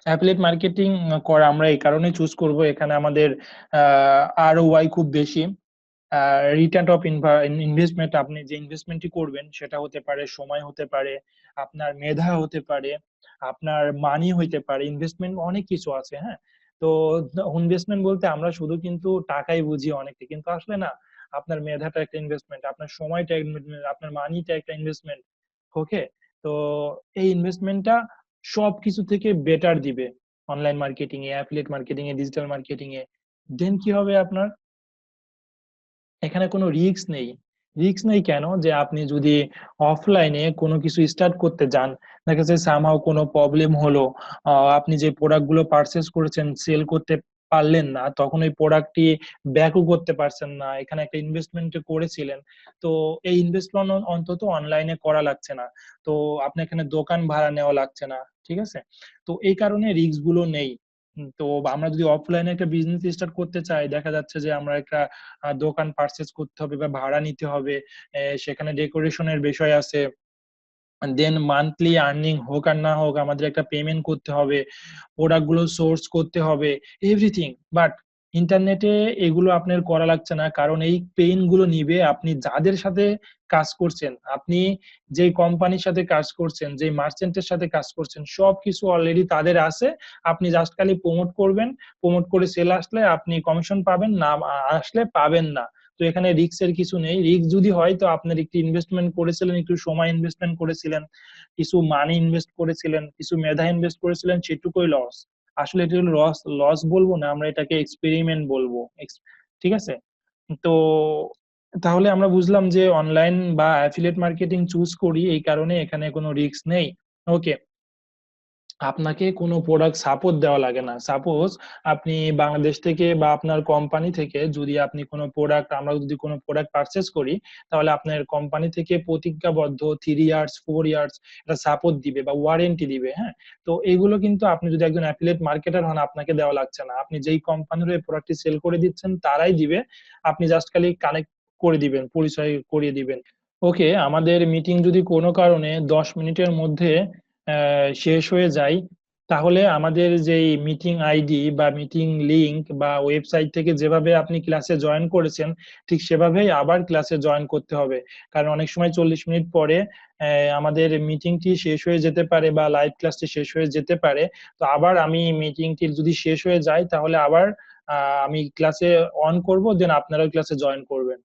অ্যাফিলিয়েট মার্কেটিং করা আমরা এই কারণে চুজ করব, এখানে আমাদের আরওআই খুব বেশি। রিটার্ন অফ ইনভেস্টমেন্ট, আপনি যে ইনভেস্টমেন্টটি করবেন সেটা হতে পারে সময়, হতে পারে আপনার মেধা, হতে পারে আপনার মানি, হইতে পারে ইনভেস্টমেন্ট, অনেক কিছু আছে, হ্যাঁ। তো ইনভেস্টমেন্ট বলতে আমরা শুধু কিন্তু টাকাই বুঝি অনেকে, কিন্তু আসলে না। আপনার মেধাটা একটা ইনভেস্টমেন্ট, আপনার সময়টা ইনভেস্টমেন্ট, আপনার মানিটা একটা ইনভেস্টমেন্ট। ওকে। তো এই ইনভেস্টমেন্টটা সব কিছু থেকে বেটার দিবে অনলাইন মার্কেটিং এ, অ্যাফিলিয়েট মার্কেটিং এ, ডিজিটাল মার্কেটিং এ। দেন কি হবে আপনার, এখানে কোনো রিস্ক নেই। রিস্ক নেই কেন, যে আপনি যদি অফলাইনে কোনো কিছু স্টার্ট করতে যান, দেখা যাচ্ছে সামহাও কোনো প্রবলেম হলো, আপনি যে প্রোডাক্ট গুলো পারচেস করেছেন সেল করতে পারলেন না, তখন ওই প্রোডাক্টটি ব্যাকও করতে পারছেন না, এখানে একটা ইনভেস্টমেন্ট করেছিলেন। তো এই ইনভেস্টমেন্ট অন্তত অনলাইনে করা লাগছে না। তো আপনি এখানে দোকান ভাড়া নেওয়া লাগছে না, ঠিক আছে? তো এই কারণে রিস্ক গুলো নেই। তো আমরা যদি অফলাইনে একটা বিজনেস স্টার্ট করতে চাই, দেখা যাচ্ছে যে আমরা একটা দোকান পারচেজ করতে হবে বা ভাড়া নিতে হবে, সেখানে ডেকোরেশনের বিষয় আছে, দেন মান্থলি আর্নিং হোক আর না হোক আমাদের একটা পেমেন্ট করতে হবে, প্রোডাক্ট গুলো সোর্স করতে হবে, এভরিথিং। বাট ইন্টারনেটে এগুলো আপনার করা লাগছে না, কারণ এই পেইন গুলো নিবে আপনি যাদের সাথে কাজ করছেন, আপনি যে কোম্পানির সাথে কাজ করছেন, যে মার্চেন্টের সাথে কাজ করছেন, সবকিছু অলরেডি তাদের আছে। আপনি জাস্ট খালি প্রমোট করবেন, প্রমোট করে সেল আসলে আপনি কমিশন পাবেন, না আসলে পাবেন না। তো এখানে রিস্ক এর কিছু নেই। রিস্ক যদি হয় তো আপনার একটু ইনভেস্টমেন্ট করেছিলেন, একটু সময় ইনভেস্টমেন্ট করেছিলেন, কিছু মানি ইনভেস্ট করেছিলেন, কিছু মেধা ইনভেস্ট করেছিলেন, সেটুকুই লস। আসলে এটা হলো লস, লস বলবো না, আমরা এটাকে এক্সপেরিমেন্ট বলবো। ঠিক আছে? তো তাহলে আমরা বুঝলাম যে অনলাইন বা অ্যাফিলিয়েট মার্কেটিং চুজ করি এই কারণে এখানে কোনো রিস্ক নেই। ওকে। আপনাকে কোনো প্রোডাক্ট সাপোর্ট দেওয়া লাগে না। সাপোজ আপনি বাংলাদেশ থেকে বা আপনার কোম্পানি থেকে যদি আপনি কোনো প্রোডাক্ট, আমরা যদি কোনো প্রোডাক্ট পারচেস করি, তাহলে আপনার কোম্পানি থেকে প্রতিজ্ঞাবদ্ধ 3 ইয়ার্স 4 ইয়ার্স এটা সাপোর্ট দিবে বা ওয়ারেন্টি দিবে, হ্যাঁ। তো এইগুলো কিন্তু আপনি যদি একজন অ্যাফিলিয়েট মার্কেটার হন আপনাকে দেওয়া লাগছে না, আপনি যেই কোম্পানির হয়ে প্রোডাক্টটি সেল করে দিচ্ছেন তারাই দিবে। আপনি জাস্ট খালি কানেক্ট করে দিবেন, পরিচয় করিয়ে দিবেন। ওকে, আমাদের মিটিং যদি কোনো কারণে 10 মিনিটের মধ্যে শেষ হয়ে যায়, তাহলে আমাদের যেই মিটিং আইডি বা মিটিং লিংক বা ওয়েবসাইট থেকে যেভাবে আপনি ক্লাসে জয়েন করেছেন, ঠিক সেভাবেই আবার ক্লাসে জয়েন করতে হবে। কারণ অনেক সময় 40 মিনিট পরে আমাদের মিটিংটি শেষ হয়ে যেতে পারে বা লাইভ ক্লাসটি শেষ হয়ে যেতে পারে। তো আবার আমি মিটিংটি যদি শেষ হয়ে যায় তাহলে আবার আমি ক্লাসে অন করব, দেন আপনারাও ক্লাসে জয়েন করবেন।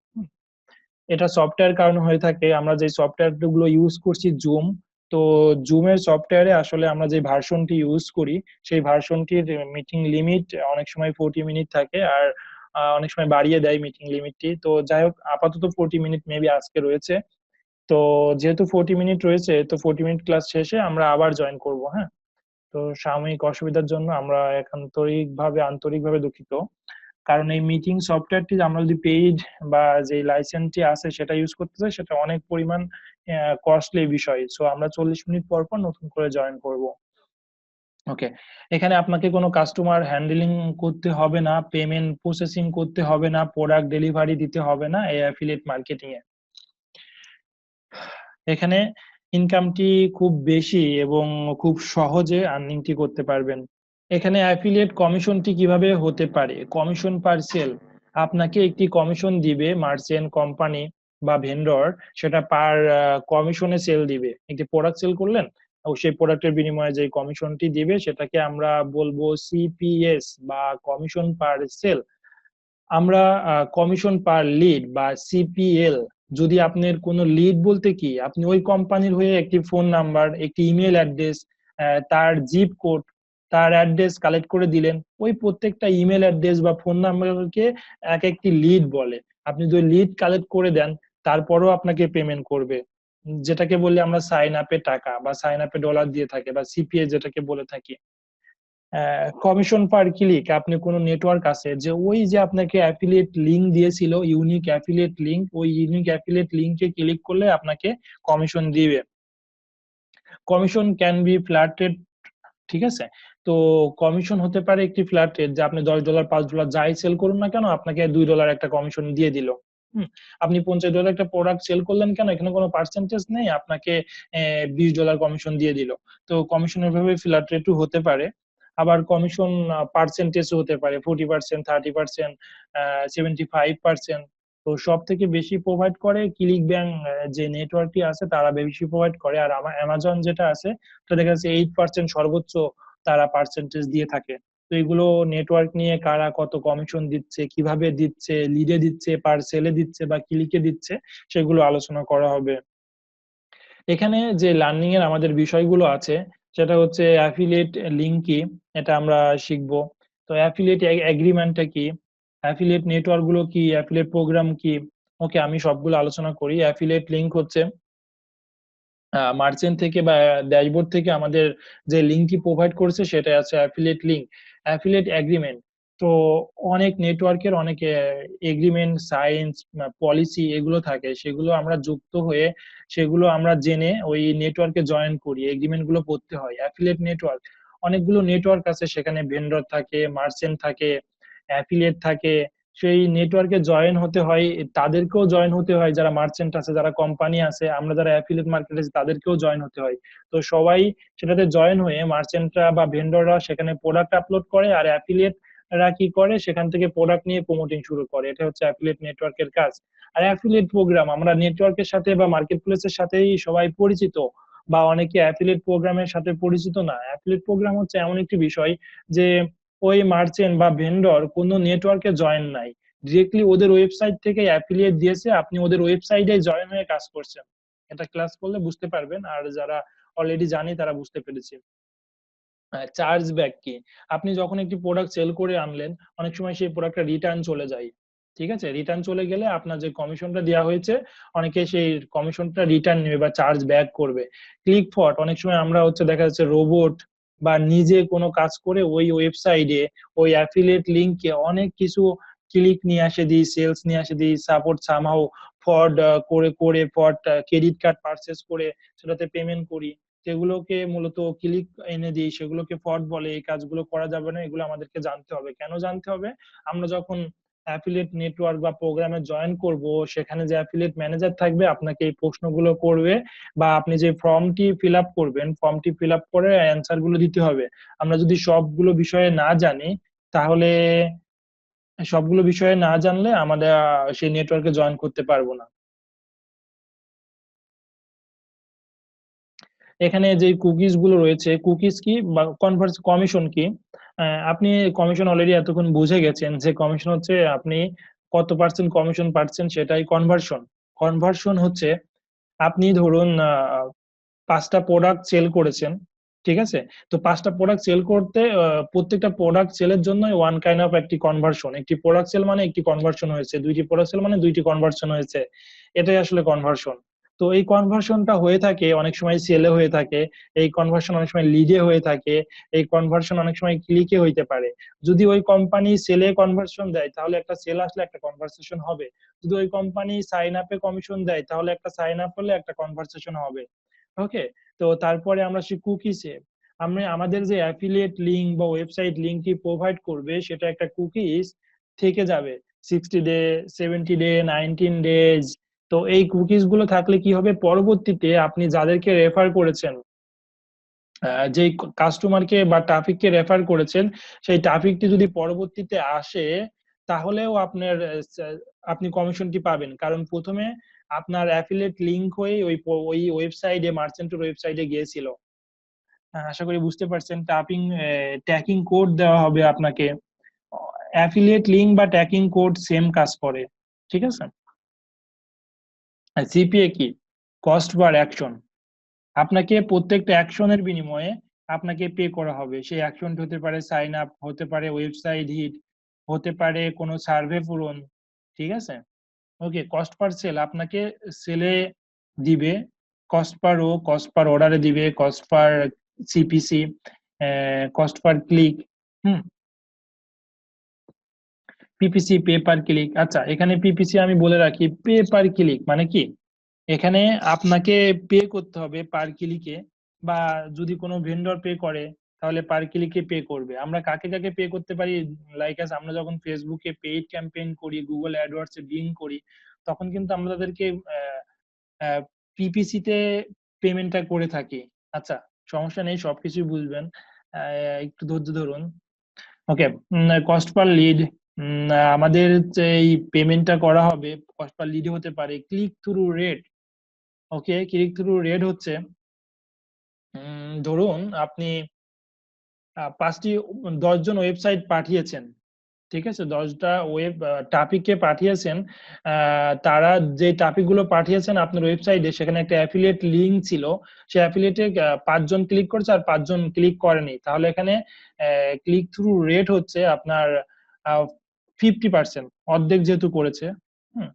এটা সফটওয়্যার কারণে হয়ে থাকে। আমরা যে সফটওয়্যার গুলো ইউজ করছি জুম, তো জুমের সফটওয়্যারে আসলে আমরা যে ভার্সনটি ইউজ করি সেই ভার্সনটির মিটিং লিমিট অনেক সময় 40 মিনিট থাকে, আর অনেক সময় বাড়িয়ে দেয় মিটিং লিমিটটি। তো যাই হোক, আপাতত 40 মিনিট মেবি আজকে রয়েছে। তো যেহেতু 40 মিনিট রয়েছে, তো 40 মিনিট ক্লাস শেষে আমরা আবার জয়েন করব, হ্যাঁ। তো সাময়িক অসুবিধার জন্য আমরা আন্তরিকভাবে দুঃখিত। কারণ এই মিটিং সফটওয়্যারটি আমরা যদি পেইড বা যে লাইসেন্সটি আছে সেটা ইউজ করতে চাই, সেটা অনেক পরিমাণ কস্টলি বিষয়। সো আমরা 40 মিনিট পর পর নতুন করে জয়েন করব। ওকে, এখানে আপনাকে কোনো কাস্টমার হ্যান্ডলিং করতে হবে না, পেমেন্ট প্রসেসিং করতে হবে না, প্রোডাক্ট ডেলিভারি দিতে হবে না এই অ্যাফিলিয়েট মার্কেটিং এ। এখানে ইনকামটি খুব বেশি এবং খুব সহজে আর্নিংটি করতে পারবেন। এখানে অ্যাফিলিয়েট কমিশনটি কিভাবে হতে পারে? কমিশন পার সেল, আপনাকে একটি কমিশন দিবে মার্চেন্ট কোম্পানি বা ভেন্ডর, সেটা পার কমিশনে সেল দিবে। একটি প্রোডাক্ট সেল করলেন, ও সেই প্রোডাক্টের বিনিময়ে যে কমিশনটি দিবে সেটাকে আমরা বলবো সিপিএস বা কমিশন পার সেল। আমরা কমিশন পার লিড বা সিপিএল, যদি আপনার কোনো লিড বলতে কি, আপনি ওই কোম্পানির হয়ে একটি ফোন নাম্বার, একটি ইমেল অ্যাড্রেস, তার জিপ কোড, তার অ্যাড্রেস কালেক্ট করে দিলেন। ওই প্রত্যেকটা ইমেল অ্যাড্রেস বা ফোন নাম্বারকে এক একটি লিড বলে। আপনি যদি লিড কালেক্ট করে দেন, তারপরও আপনাকে পেমেন্ট করবে, যেটাকে বললে আমরা সাইন আপে টাকা বা সাইন আপে ডলার দিয়ে থাকে বা সিপিএ যেটাকে বলে থাকি। কমিশন পার ক্লিক, আপনি কোনো নেটওয়ার্ক আছে যে ওই যে আপনাকে অ্যাফিলিয়েট লিংক দিয়েছিল, ইউনিক অ্যাফিলিয়েট লিংক, ওই ইউনিক অ্যাফিলিয়েট লিংকে ক্লিক করলে আপনাকে কমিশন দিবে। Commission can be flat rate, ঠিক আছে? তো কমিশন হতে পারে একটি ফ্ল্যাট রেট, যে আপনি $10 $5 যাই সেল করুন না কেন, আপনাকে $2 একটা কমিশন দিয়ে দিল। আপনি $50 একটা প্রোডাক্ট সেল করলেন কেন, এখানে কোনো পার্সেন্টেজ নেই, আপনাকে $20 কমিশন দিয়ে দিল। তো কমিশনের ভাবে ফ্ল্যাট রেটও হতে পারে। আবার কমিশন পার্সেন্টেজও হতে পারে 40%, 30%, 75%। তো সব থেকে বেশি প্রোভাইড করে ক্লিক ব্যাংক, যে নেটওয়ার্কটি আছে তারা বেশি প্রোভাইড করে। আর আমার অ্যামাজন যেটা আছে, তো দেখা যাচ্ছে 8% সর্বোচ্চ তারা পার্সেন্টেজ দিয়ে থাকে। তো এগুলো নেটওয়ার্ক নিয়ে কারা কত কমিশন দিচ্ছে, কিভাবে দিচ্ছে, লিডে দিচ্ছে, পার সেলে দিচ্ছে বা ক্লিকে দিচ্ছে, সেগুলো আলোচনা করা হবে। এখানে যে লার্নিং এর আমাদের বিষয়গুলো আছে, সেটা হচ্ছে অ্যাফিলিয়েট লিংক কি, এটা আমরা শিখবো। তো অ্যাফিলিয়েট এগ্রিমেন্টটা কি, অ্যাফিলিয়েট নেটওয়ার্ক গুলো কি, অ্যাফিলিয়েট প্রোগ্রাম কি। ওকে, আমি সবগুলো আলোচনা করি। অ্যাফিলিয়েট লিংক হচ্ছে মার্চেন্ট থেকে বা ড্যাশবোর্ড থেকে আমাদের যে লিঙ্কটি প্রোভাইড করছে সেটা আছে অ্যাফিলিয়েট লিঙ্ক। অ্যাফিলিয়েট এগ্রিমেন্ট, তো অনেক নেটওয়ার্কের অনেক এগ্রিমেন্ট, সাইন্স, পলিসি এগুলো থাকে, সেগুলো আমরা যুক্ত হয়ে, সেগুলো আমরা জেনে ওই নেটওয়ার্কে জয়েন করি, এগ্রিমেন্ট গুলো পড়তে হয়। অ্যাফিলিয়েট নেটওয়ার্ক, অনেকগুলো নেটওয়ার্ক আছে, সেখানে ভেন্ডর থাকে, মার্চেন্ট থাকে, অ্যাফিলিয়েট থাকে। সেই নেটওয়ার্কে জয়েন হতে হয়, তাদেরকেও জয়েন হতে হয়, যারা মার্চেন্ট আছে, যারা কোম্পানি আছে, আমরা যারা অ্যাফিলিয়েট মার্কেট আছে তাদেরকেও জয়েন হতে হয়। তো সবাই সেটাতে জয়েন হয়ে মার্চেন্টরা বা ভেন্ডররা সেখানে প্রোডাক্ট আপলোড করে, আর অ্যাফিলিয়েটরা কি করে, সেখান থেকে প্রোডাক্ট নিয়ে প্রমোটিং শুরু করে। এটা হচ্ছে অ্যাফিলিয়েট নেটওয়ার্কের কাজ। আর অ্যাফিলিয়েট প্রোগ্রাম, আমরা নেটওয়ার্কের সাথে বা মার্কেট প্লেসের সাথেই সবাই পরিচিত, বা অনেকে অ্যাফিলিয়েট প্রোগ্রামের সাথে পরিচিত না। অ্যাফিলিয়েট প্রোগ্রাম হচ্ছে এমন একটি বিষয় যে ওই মার্চেন্ট বা ভেন্ডর কোনো নেটওয়ার্কে জয়েন নাই, ডিরেক্টলি ওদের ওয়েবসাইট থেকে অ্যাফিলিয়েট দিয়েছে, আপনি ওদের ওয়েবসাইটে জয়েন হয়ে কাজ করছেন। এটা ক্লাস করলে বুঝতে পারবেন, আর যারা অলরেডি জানি তারা বুঝতে পেরেছি। চার্জ ব্যাক কি, আপনি যখন একটি প্রোডাক্ট সেল করে আনলেন, অনেক সময় সেই প্রোডাক্টটা রিটার্ন চলে যায়। ঠিক আছে, রিটার্ন চলে গেলে আপনার যে কমিশনটা দেওয়া হয়েছে, অনেকে সেই কমিশনটা রিটার্ন নেবে বা চার্জ ব্যাক করবে। ক্লিক ফট, অনেক সময় আমরা হচ্ছে দেখা যাচ্ছে রোবট বা নিজে কোনো কাজ করে ওই ওয়েবসাইটে, ওই অ্যাফিলিয়েট লিংকে অনেক কিছু ক্লিক নিয়ে আসে দিই, সেলস নিয়ে আসে দিই, সাপোর্ট সামহাও ফ্রড করে করে ফ্রড ক্রেডিট কার্ড পারচেস করে সেটাতে পেমেন্ট করি, সেগুলোকে মূলত ক্লিক এনে দিই, সেগুলোকে ফ্রড বলে। এই কাজগুলো করা যাবে না, এগুলো আমাদেরকে জানতে হবে। কেন জানতে হবে? আমরা যখন অ্যাফিলিয়েট নেটওয়ার্ক বা প্রোগ্রামে জয়েন করব, সেখানে যে অ্যাফিলিয়েট ম্যানেজার থাকবে আপনাকে এই প্রশ্নগুলো করবে, বা আপনি যে ফর্মটি ফিল আপ করবেন, ফর্মটি ফিল আপ করে অ্যান্সার গুলো দিতে হবে। আমরা যদি সবগুলো বিষয়ে না জানি, তাহলে সবগুলো বিষয়ে না জানলে আমাদের সেই নেটওয়ার্কে জয়েন করতে পারবো না। এখানে যে কুকিজ গুলো রয়েছে, কুকিজ কি বা কমিশন কি, আপনি কমিশন অলরেডি এতক্ষণ বুঝে গেছেন যে কমিশন হচ্ছে আপনি কত পার্সেন্ট কমিশন পাচ্ছেন, সেটাই কনভার্সন। কনভার্সন হচ্ছে আপনি ধরুন 5টা প্রোডাক্ট সেল করেছেন, ঠিক আছে? তো 5টা প্রোডাক্ট সেল করতে প্রত্যেকটা প্রোডাক্ট সেলের জন্য ওয়ান কাইন্ড অফ একটি কনভার্সন, একটি প্রোডাক্ট সেল মানে একটি কনভার্সন হয়েছে, 2টি প্রোডাক্ট সেল মানে 2টি কনভার্সন হয়েছে। এটাই আসলে কনভার্সন। তো এই কনভার্সনটা হয়ে থাকে অনেক সময় সেলে হয়ে থাকে, এই কনভার্সন অনেক সময় লিডে হয়ে থাকে, এই কনভার্সন অনেক সময় ক্লিকে হইতে পারে। যদি ওই কোম্পানি সেলে কনভার্সন দেয়, তাহলে একটা সেল আসলে একটা কনভার্সেশন হবে। যদি ওই কোম্পানি সাইন আপে কমিশন দেয়, তাহলে একটা সাইন আপ হলে একটা কনভার্সেশন হবে। ওকে, তো তারপরে আমরা আসি কুকিজে। আমাদের যে অ্যাফিলিয়েট লিংক বা ওয়েবসাইট লিংকটি প্রোভাইড করবে সেটা একটা কুকিজ থেকে যাবে 60 ডে, 70 ডে, 19 ডেজ। তো এই কুকিজ গুলো থাকলে কি হবে, পরবর্তীতে আপনি যাদেরকে রেফার করেছেন, যে কাস্টমারকে বা ট্রাফিককে রেফার করেছেন, সেই ট্রাফিকটি যদি পরবর্তীতে আসে, তাহলেও আপনি কমিশনটি পাবেন। কারণ প্রথমে আপনার অ্যাফিলিয়েট লিংক হয়ে ওই ওয়েবসাইটে, মার্চেন্টের ওয়েবসাইটে গিয়েছিল। আশা করি বুঝতে পারছেন। ট্যাকিং কোড দেওয়া হবে আপনাকে। অ্যাফিলিয়েট লিংক বা ট্যাকিং কোড সেম কাজ করে, ঠিক আছে। সিপিএ কি? Cost per action. আপনাকে প্রত্যেকটা অ্যাকশনের বিনিময়ে আপনাকে পে করা হবে। সেই অ্যাকশনটি হতে পারে সাইন আপ, হতে পারে ওয়েবসাইট হিট, হতে পারে কোনো সার্ভে পূরণ, ঠিক আছে। ওকে, কস্ট পার সেল আপনাকে সেলে দিবে, কস্ট পার রো, কস্ট পার অর্ডারে দিবে, cost per CPC, cost per click. Hmm, PPC, pay per click. আচ্ছা, এখানে পিপিসি আমি বলে রাখি, পে পার ক্লিক মানে কি, এখানে আপনাকে পে করতে হবে পার ক্লিকে, বা যদি কোনো ভেন্ডর পে করে তাহলে পার ক্লিকে পে করবে। আমরা কাকে কাকে পে করতে পারি, লাইক আমরা যখন ফেসবুকে পেইড ক্যাম্পেইন করি, গুগল অ্যাডওয়ার্ডস এ বিং করি, তখন কিন্তু আমরা তাদেরকে পিপিসি তে পেমেন্টটা করে থাকি। আচ্ছা, সমস্যা নেই, সবকিছুই বুঝবেন, একটু ধৈর্য ধরুন। ওকে, কস্ট পার লিড, আমাদের যে এই পেমেন্টটা করা হবে, কস্ট পার লিড হতে পারে। ক্লিক থ্রু রেট, ওকে, ক্লিক থ্রু রেট হচ্ছে, ধরুন আপনি 10জন ওয়েবসাইট পাঠিয়েছেন, ঠিক আছে, 10টা টপিককে পাঠিয়েছেন। তারা যে টপিক গুলো পাঠিয়েছেন আপনার ওয়েবসাইটে, সেখানে একটা অ্যাফিলিয়েট লিংক ছিল, সেই অ্যাফিলিয়েটে 5জন ক্লিক করেছে আর 5জন ক্লিক করেনি, তাহলে এখানে ক্লিক থ্রু রেট হচ্ছে আপনার 50%, অর্ধেক যেহেতু করেছে। হুম,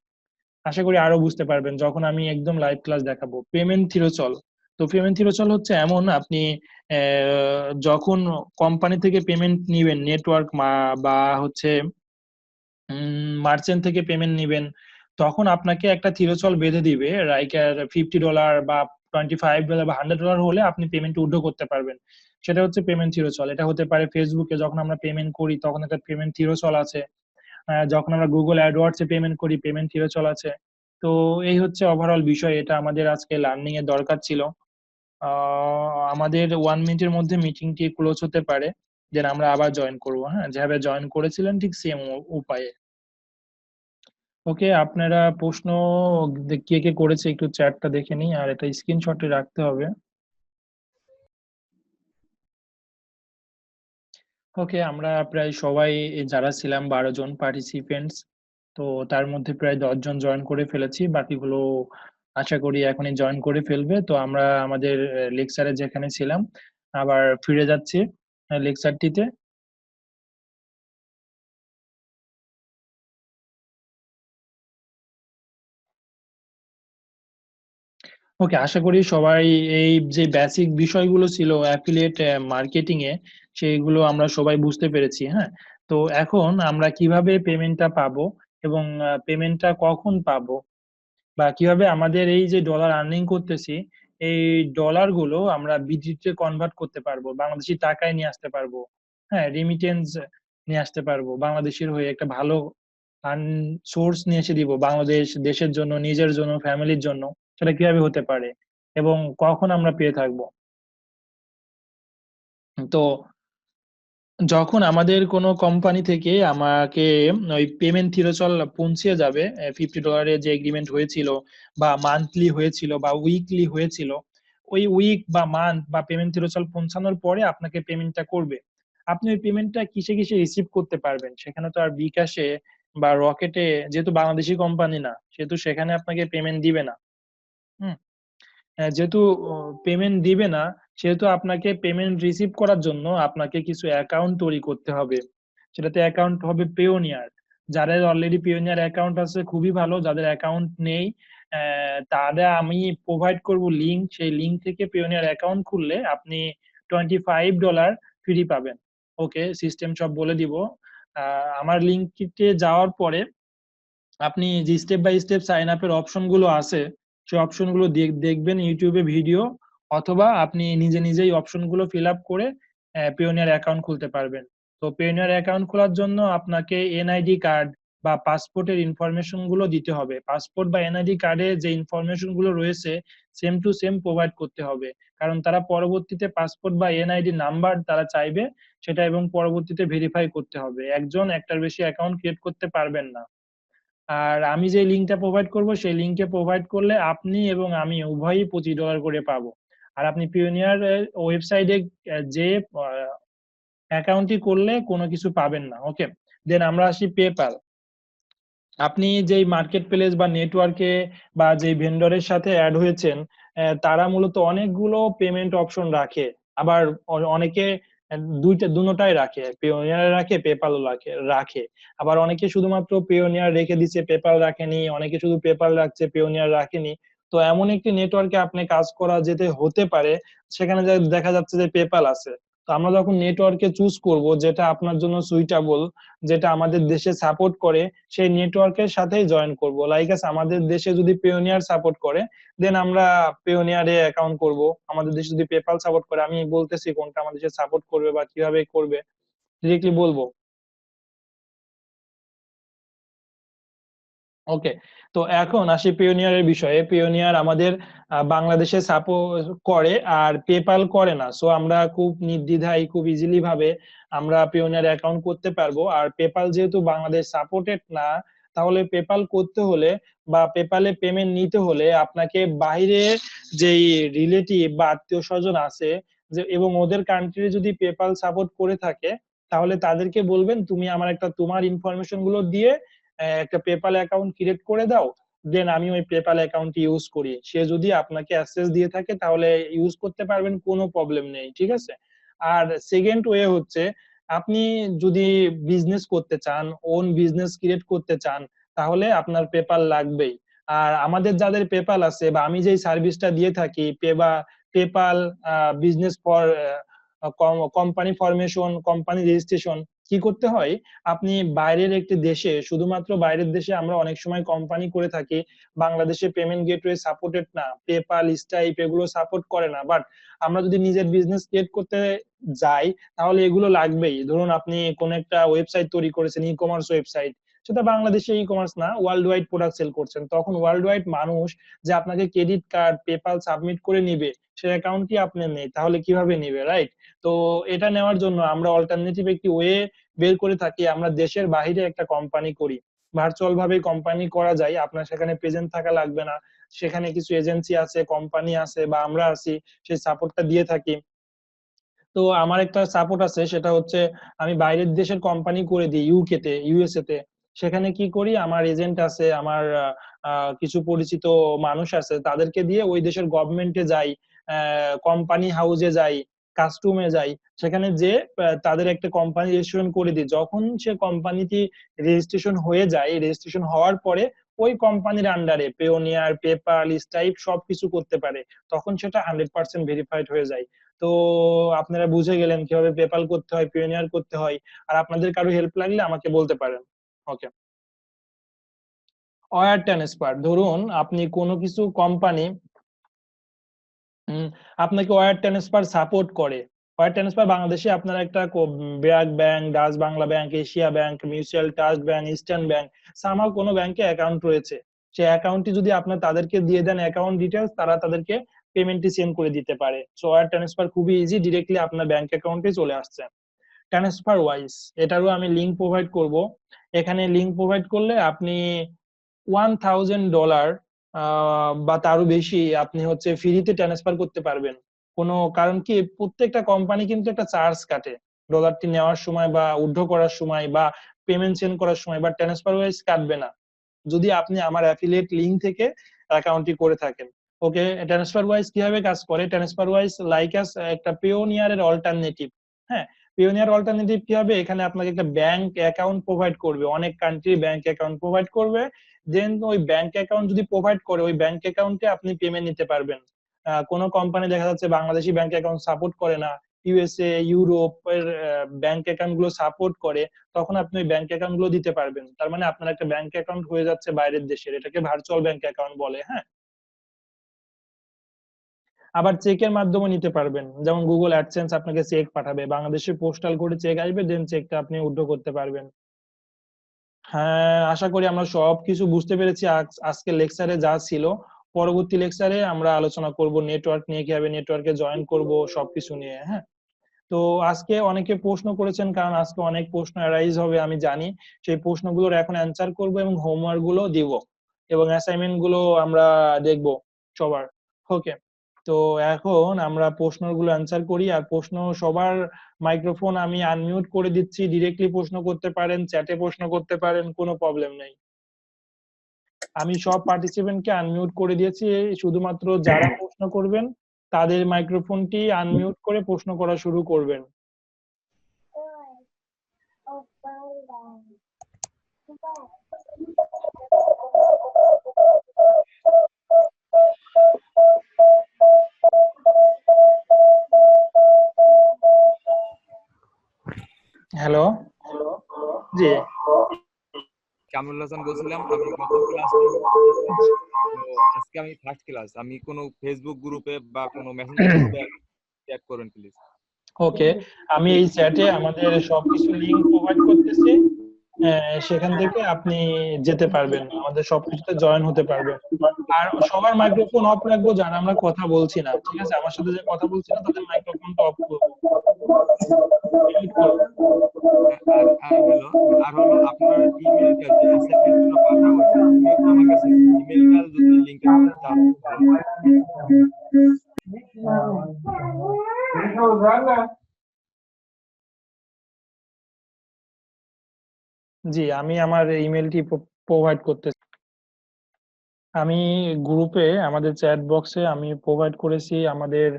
আশা করি আরো বুঝতে পারবেন যখন আমি একদম লাইভ ক্লাস দেখাবো। পেমেন্ট থিরোচল, তো পেমেন্ট থিরোচল হচ্ছে এমন, আপনি যখন কোম্পানি থেকে পেমেন্ট নিবেন, নেটওয়ার্ক বা হচ্ছে মার্চেন্ট থেকে পেমেন্ট নিবেন, তখন আপনাকে একটা থিরোচল বেঁধে দিবে, লাইক $50 বা $25 বা $100 হলে আপনি পেমেন্ট উইথড্র করতে পারবেন। সেটা হচ্ছে পেমেন্ট থিরোচল। এটা হতে পারে ফেসবুকে যখন আমরা পেমেন্ট করি তখন একটা পেমেন্ট থিরোচল আছে, যখন আমরা গুগল অ্যাডওয়ার্ডস এ পেমেন্ট করি পেমেন্ট থিরোচল আছে। তো এই হচ্ছে ওভারঅল বিষয়, এটা আমাদের আজকে লার্নিং এর দরকার ছিল। আমাদের 1 মিনিটের মধ্যে মিটিংটি ক্লোজ হতে পারে, দেন আমরা আবার জয়েন করবো। হ্যাঁ, যেভাবে জয়েন করেছিলেন ঠিক সেম উপায়ে। ওকে, আপনারা প্রশ্ন কে কে করেছে একটু চ্যাটটা দেখে নিই, আর এটা স্ক্রিনশটে রাখতে হবে। ওকে, আমরা প্রায় সবাই যারা ছিলাম 12জন পার্টিসিপেন্টস, তো তার মধ্যে প্রায় 10জন জয়েন করে ফেলেছি, বাকিগুলো আশা করি এখনই জয়েন করে ফেলবে। তো আমরা আমাদের লেকচারে যেখানে ছিলাম আবার ফিরে যাচ্ছি লেকচারটিতে। ওকে, আশা করি সবাই এই যে বেসিক বিষয়গুলো ছিল অ্যাফিলিয়েট মার্কেটিং এ, সেইগুলো আমরা সবাই বুঝতে পেরেছি। হ্যাঁ, তো এখন আমরা কিভাবে পেমেন্টটা পাবো এবং পেমেন্টটা কখন পাবো, বা কিভাবে আমাদের এই যে ডলার আর্নিং করতেছি, এই ডলার গুলো আমরা বিডিতে কনভার্ট করতে পারবো, বাংলাদেশি টাকায় নিয়ে আসতে পারবো। হ্যাঁ, রিমিটেন্স নিয়ে আসতে পারবো, বাংলাদেশের হয়ে একটা ভালো সোর্স নিয়ে এসে দিব বাংলাদেশ দেশের জন্য, নিজের জন্য, ফ্যামিলির জন্য। সেটা কিভাবে হতে পারে এবং কখন আমরা পেয়ে থাকবো। তো যখন আমাদের কোনো কোম্পানি থেকে আমাকে ওই পেমেন্ট থিরোচল পৌঁছে যাবে, $50 যে এগ্রিমেন্ট হয়েছিল, বা মান্থলি হয়েছিল বা উইকলি হয়েছিল, ওই উইক বা মান্থ বা পেমেন্ট থিরোচল পৌঁছানোর পরে আপনাকে পেমেন্টটা করবে। আপনি ওই পেমেন্টটা কিসে কিসে রিসিভ করতে পারবেন, সেখানে তো আর বিকাশে বা রকেটে, যেহেতু বাংলাদেশি কোম্পানি না সেহেতু সেখানে আপনাকে পেমেন্ট দিবে না। হুম, যেহেতু পেমেন্ট দিবে না, সেহেতু আপনাকে পেমেন্ট রিসিভ করার জন্য আপনাকে কিছু অ্যাকাউন্ট তৈরি করতে হবে। সেটাতে অ্যাকাউন্ট হবে পেওনিয়ার। যাদের অলরেডি পেওনিয়ার অ্যাকাউন্ট আছে খুবই ভালো, যাদের অ্যাকাউন্ট নেই তাদের আমি প্রোভাইড করব লিঙ্ক, সেই লিঙ্ক থেকে পেওনিয়ার অ্যাকাউন্ট খুললে আপনি $25 ফ্রি পাবেন। ওকে, সিস্টেম সব বলে দিব। আমার লিঙ্কে যাওয়ার পরে আপনি যে স্টেপ বাই স্টেপ সাইন আপের অপশন গুলো আছে, সেই অপশন গুলো দেখবেন ইউটিউবে ভিডিও, অথবা আপনি নিজে নিজেই অপশনগুলো ফিল আপ করে পিওনিয়ার অ্যাকাউন্ট খুলতে পারবেন। তো পিওনিয়ার অ্যাকাউন্ট খোলার জন্য আপনাকে এনআইডি কার্ড বা পাসপোর্টের ইনফরমেশন গুলো দিতে হবে। পাসপোর্ট বা এনআইডি কার্ডে যে ইনফরমেশন গুলো রয়েছে সেম টু সেম প্রোভাইড করতে হবে, কারণ তারা পরবর্তীতে পাসপোর্ট বা এনআইডি নাম্বার তারা চাইবে সেটা, এবং পরবর্তীতে ভেরিফাই করতে হবে। একজন একটার বেশি অ্যাকাউন্ট ক্রিয়েট করতে পারবেন না। আর আমি যে লিঙ্কটা প্রোভাইড করব সেই লিঙ্কে প্রোভাইড করলে আপনি এবং আমি উভয়ই $25 করে পাবো। আর আপনি পিওনিয়ার ওয়েবসাইটে যে অ্যাকাউন্টটি করলে কোনো কিছু পাবেন না। ওকে, দেন আমরা আসি পেপ্যাল। আপনি যেই মার্কেট প্লেস বা নেটওয়ার্কে বা যেই ভেন্ডরের সাথে অ্যাড হয়েছেন, তারা মূলত অনেকগুলো পেমেন্ট অপশন রাখে। আবার অনেকে দুটোটাই রাখে, পেওনিয়ার রাখে, পেপালও রাখে। আবার অনেকে শুধুমাত্র পেওনিয়ার রেখে দিচ্ছে, পেপাল রাখেনি, অনেকে শুধু পেপাল রাখছে, পেওনিয়ার রাখেনি। তো এমন একটি নেটওয়ার্কে আপনি কাজ করা যেতে হতে পারে সেখানে দেখা যাচ্ছে যে পেপাল আছে। তো আমরা যখন নেটওয়ার্কে চুজ করব যেটা আপনার জন্য সুইটেবল, যেটা আমাদের দেশে সাপোর্ট করে, সেই নেটওয়ার্কের সাথেই জয়েন করব। লাইক আমাদের দেশে যদি পেওনিয়ার সাপোর্ট করে দেন আমরা পেওনিয়ারে অ্যাকাউন্ট করব। আমাদের দেশে যদি পেপাল সাপোর্ট করে, আমি বলতেছি কোনটা আমাদের দেশে সাপোর্ট করবে বা কিভাবে করবে ডিরেক্টলি বলবো। ওকে, তো এখন আসি পিওনিয়ারের বিষয়ে। পিওনিয়ার আমাদের বাংলাদেশে সাপোর্ট করে আর পেপাল করে না। সো আমরা খুব নির্দ্বিধায় খুব ইজিলি ভাবে আমরা পিওনিয়ার অ্যাকাউন্ট করতে পারবো। আর পেপাল যেহেতু বাংলাদেশ সাপোর্টেড না, তাহলে পেপাল করতে হলে বা পেপালে পেমেন্ট নিতে হলে আপনাকে বাইরে যেই রিলেটিভ বা আত্মীয় স্বজন আছে যে, এবং ওদের কান্ট্রি যদি পেপাল সাপোর্ট করে থাকে, তাহলে তাদেরকে বলবেন তুমি আমার একটা তোমার ইনফরমেশন গুলো দিয়ে একটা পেপাল অ্যাকাউন্ট ক্রিয়েট করে দাও, দেন আমি ওই পেপাল অ্যাকাউন্ট ইউজ করি। সে যদি আপনাকে অ্যাক্সেস দিয়ে থাকে তাহলে ইউজ করতে পারবেন, কোনো প্রবলেম নেই, ঠিক আছে। আর সেকেন্ড ওয়ে হচ্ছে, আপনি যদি বিজনেস করতে চান, ওন বিজনেস ক্রিয়েট করতে চান, তাহলে আপনার পেপাল লাগবেই। আর আমাদের যাদের পেপাল আছে বা আমি যেই সার্ভিসটা দিয়ে থাকি PayPal business for company formation, company registration, কি করতে হয়, আপনি বাইরের একটি দেশে, শুধুমাত্র বাইরের দেশে আমরা অনেক সময় কোম্পানি করে থাকি, বাংলাদেশে পেমেন্ট গেটওয়ে সাপোর্টেড না, পেপাল, স্টাইপ এগুলো সাপোর্ট করে না, বাট আমরা যদি নিজের বিজনেস ক্রিয়েট করতে যাই তাহলে এগুলো লাগবেই। ধরুন আপনি কোন একটা ওয়েবসাইট তৈরি করেছেন, ই কমার্স ওয়েবসাইট, সেটা বাংলাদেশে ই কমার্স না, ওয়ার্ল্ড ওয়াইড প্রোডাক্ট সেল করছেন, তখন ওয়ার্ল্ড ওয়াইড মানুষ যে আপনাকে ক্রেডিট কার্ড, পেপাল সাবমিট করে নিবে, সেই অ্যাকাউন্টই আপনার নেই, তাহলে কিভাবে নিবে, রাইট? তো এটা নেওয়ার জন্য আমরা অল্টারনেটিভ একটি ওয়ে বের করে থাকি, আমরা দেশের বাইরে একটা কোম্পানি করি। ভার্চুয়াল ভাবে কোম্পানি করা যায়, আপনার সেখানে প্রেজেন্ট থাকা লাগবে না। সেখানে কিছু এজেন্সি আছে, কোম্পানি আছে বা আমরা আছি, সেই সাপোর্টটা দিয়ে থাকি। তো আমার একটা সাপোর্ট আছে, সেটা হচ্ছে আমি বাইরের দেশের কোম্পানি করে দিই, ইউকে তে, ইউএসএ তে। সেখানে কি করি, আমার এজেন্ট আছে, আমার কিছু পরিচিত মানুষ আছে, তাদেরকে দিয়ে ওই দেশের গভর্নমেন্টে যাই, কোম্পানি হাউসে যাই, কাস্টমে যাই, সেখানে যে তাদের একটা কোম্পানি রেজিস্ট্রেশন করে দিই। যখন সে কোম্পানিটি রেজিস্ট্রেশন হয়ে যায়, রেজিস্ট্রেশন হওয়ার পরে ওই কোম্পানির আন্ডারে পেওনিয়ার, পেপাল, স্টাইপ সবকিছু করতে পারে, তখন সেটা 100% ভেরিফাইড হয়ে যায়। তো আপনারা বুঝে গেলেন কিভাবে পেপাল করতে হয়, পিওনিয়ার করতে হয়। আর আপনাদের কারো হেল্প লাগলে আমাকে বলতে পারেন। ওকে, ওয়্যার ট্রান্সফার। ধরুন আপনি কোনো কিছু কোম্পানি আপনাকে ওয়্যার ট্রান্সফার সাপোর্ট করে। ওয়্যার ট্রান্সফার বাংলাদেশে আপনারা একটা BRAC bank, Dutch Bangla bank, Asia bank, mutual trust bank, eastern bank, somehow কোনো ব্যাংকে অ্যাকাউন্ট রয়েছে, সেই অ্যাকাউন্টটি যদি আপনার তাদেরকে দিয়ে দেন অ্যাকাউন্ট ডিটেলস, তারা তাদেরকে পেমেন্টটি সেন্ড করে দিতে পারে। সো ওয়্যার ট্রান্সফার খুবই ইজি, ডিরেক্টলি আপনার ব্যাংক অ্যাকাউন্টে চলে আসছে। ট্রান্সফার ওয়াইজ, এটারও আমি লিঙ্ক প্রোভাইড করব। এখানে লিঙ্ক প্রোভাইড করলে আপনি $1000 বা তারও বেশি আপনি হচ্ছে ফ্রিতে ট্রান্সফার করতে পারবেন। কোনো কারণ কি, প্রত্যেকটা কোম্পানি কিন্তু একটা চার্জ কাটে ডলারটি নেওয়ার সময় বা উইথড্র করার সময় বা পেমেন্ট সেন্ড করার সময়, বা ট্রান্সফার ওয়াইজ কাটবে না যদি আপনি আমার অ্যাফিলিয়েট লিংক থেকে অ্যাকাউন্টটি করে থাকেন। ওকে, ট্রান্সফার ওয়াইজ কিভাবে কাজ করে, ট্রান্সফার ওয়াইজ লাইক আস একটা পিওনিয়ারের অল্টারনেটিভ। হ্যাঁ, পিওনিয়ার অল্টারনেটিভ কি হবে, এখানে আপনাকে একটা ব্যাংক অ্যাকাউন্ট প্রোভাইড করবে, অনেক কান্ট্রি ব্যাংক অ্যাকাউন্ট প্রোভাইড করবে। দেন ওই ব্যাংক অ্যাকাউন্ট যদি প্রোভাইড করে, ওই ব্যাংক অ্যাকাউন্টে আপনি পেমেন্ট নিতে পারবেন। কোনো কোম্পানি দেখা যাচ্ছে বাংলাদেশি ব্যাংক অ্যাকাউন্ট সাপোর্ট করে না, ইউএসএ, ইউরোপের ব্যাংক অ্যাকাউন্ট গুলো সাপোর্ট করে, তখন আপনি ওই ব্যাংক অ্যাকাউন্ট গুলো দিতে পারবেন। তার মানে আপনার একটা ব্যাংক অ্যাকাউন্ট হয়ে যাচ্ছে বাইরের দেশের, এটাকে ভার্চুয়াল ব্যাংক অ্যাকাউন্ট বলে। হ্যাঁ, আবার চেকের মাধ্যমে নিতে পারবেন, যেমন গুগল অ্যাডসেন্স আপনাকে চেক পাঠাবে, বাংলাদেশে পোস্টাল কোডে চেক আসবে, দেন চেকটা আপনি উইথড্র করতে পারবেন। হ্যাঁ, আশা করি আমরা সবকিছু বুঝতে পেরেছি। আজকে লেকচারে যা ছিল, পরবর্তী লেকচারে আমরা আলোচনা করব নেটওয়ার্ক নিয়ে, কিভাবে নেটওয়ার্কে জয়েন করব, সবকিছু নিয়ে। হ্যাঁ, তো আজকে অনেকে প্রশ্ন করেছেন, কারণ আজকে অনেক প্রশ্ন অ্যারাইজ হবে আমি জানি। সেই প্রশ্নগুলোর এখন অ্যান্সার করব এবং হোমওয়ার্ক গুলো দিব এবং অ্যাসাইনমেন্ট গুলো আমরা দেখব সবার। ওকে, তো এখন আমরা প্রশ্নগুলো অ্যান্সার করি। আর প্রশ্ন সবার মাইক্রোফোন আমি আনমিউট করে দিচ্ছি, ডিরেক্টলি প্রশ্ন করতে পারেন, চ্যাটে প্রশ্ন করতে পারেন, কোনো প্রবলেম নেই। আমি সব পার্টিসিপেন্টকে আনমিউট করে দিয়েছি, শুধুমাত্র যারা প্রশ্ন করবেন তাদের মাইক্রোফোনটি আনমিউট করে প্রশ্ন করা শুরু করবেন। হ্যালো, জি। কামরুল হাসান বলছিলাম, আমি গত ক্লাসে আজকে আমি ফার্স্ট ক্লাস, আমি কোনো ফেসবুক গ্রুপে বা কোনো মেসেঞ্জার গ্রুপে চ্যাট করুন প্লিজ। ওকে, আমি এই চ্যাটে আমাদের সবকিছু লিংক প্রোভাইড করতেছি, সেখান থেকে আপনি যেতে পারবেন, আমাদের সবকিছুতে জয়েন হতে পারবেন। আর সবার মাইক্রোফোন অফ রাখবো যারা আমরা কথা বলছি না, ঠিক আছে? আমার সাথে যে কথা বলছি না তাদের মাইক্রোফোনটা অফ করবো, মিউট করবো। আর হলো আপনার ইমেলটা, যে অ্যাসাইনমেন্টগুলো পাঠাবো সেই ইমেলটা আমার কাছে, ইমেলটা যদি লিংকের সাথে চালু করেন। জি, আমি আমার ইমেলটি প্রোভাইড করতেছি। আমি গ্রুপে আমাদের চ্যাট বক্সে আমি প্রোভাইড করেছি আমাদের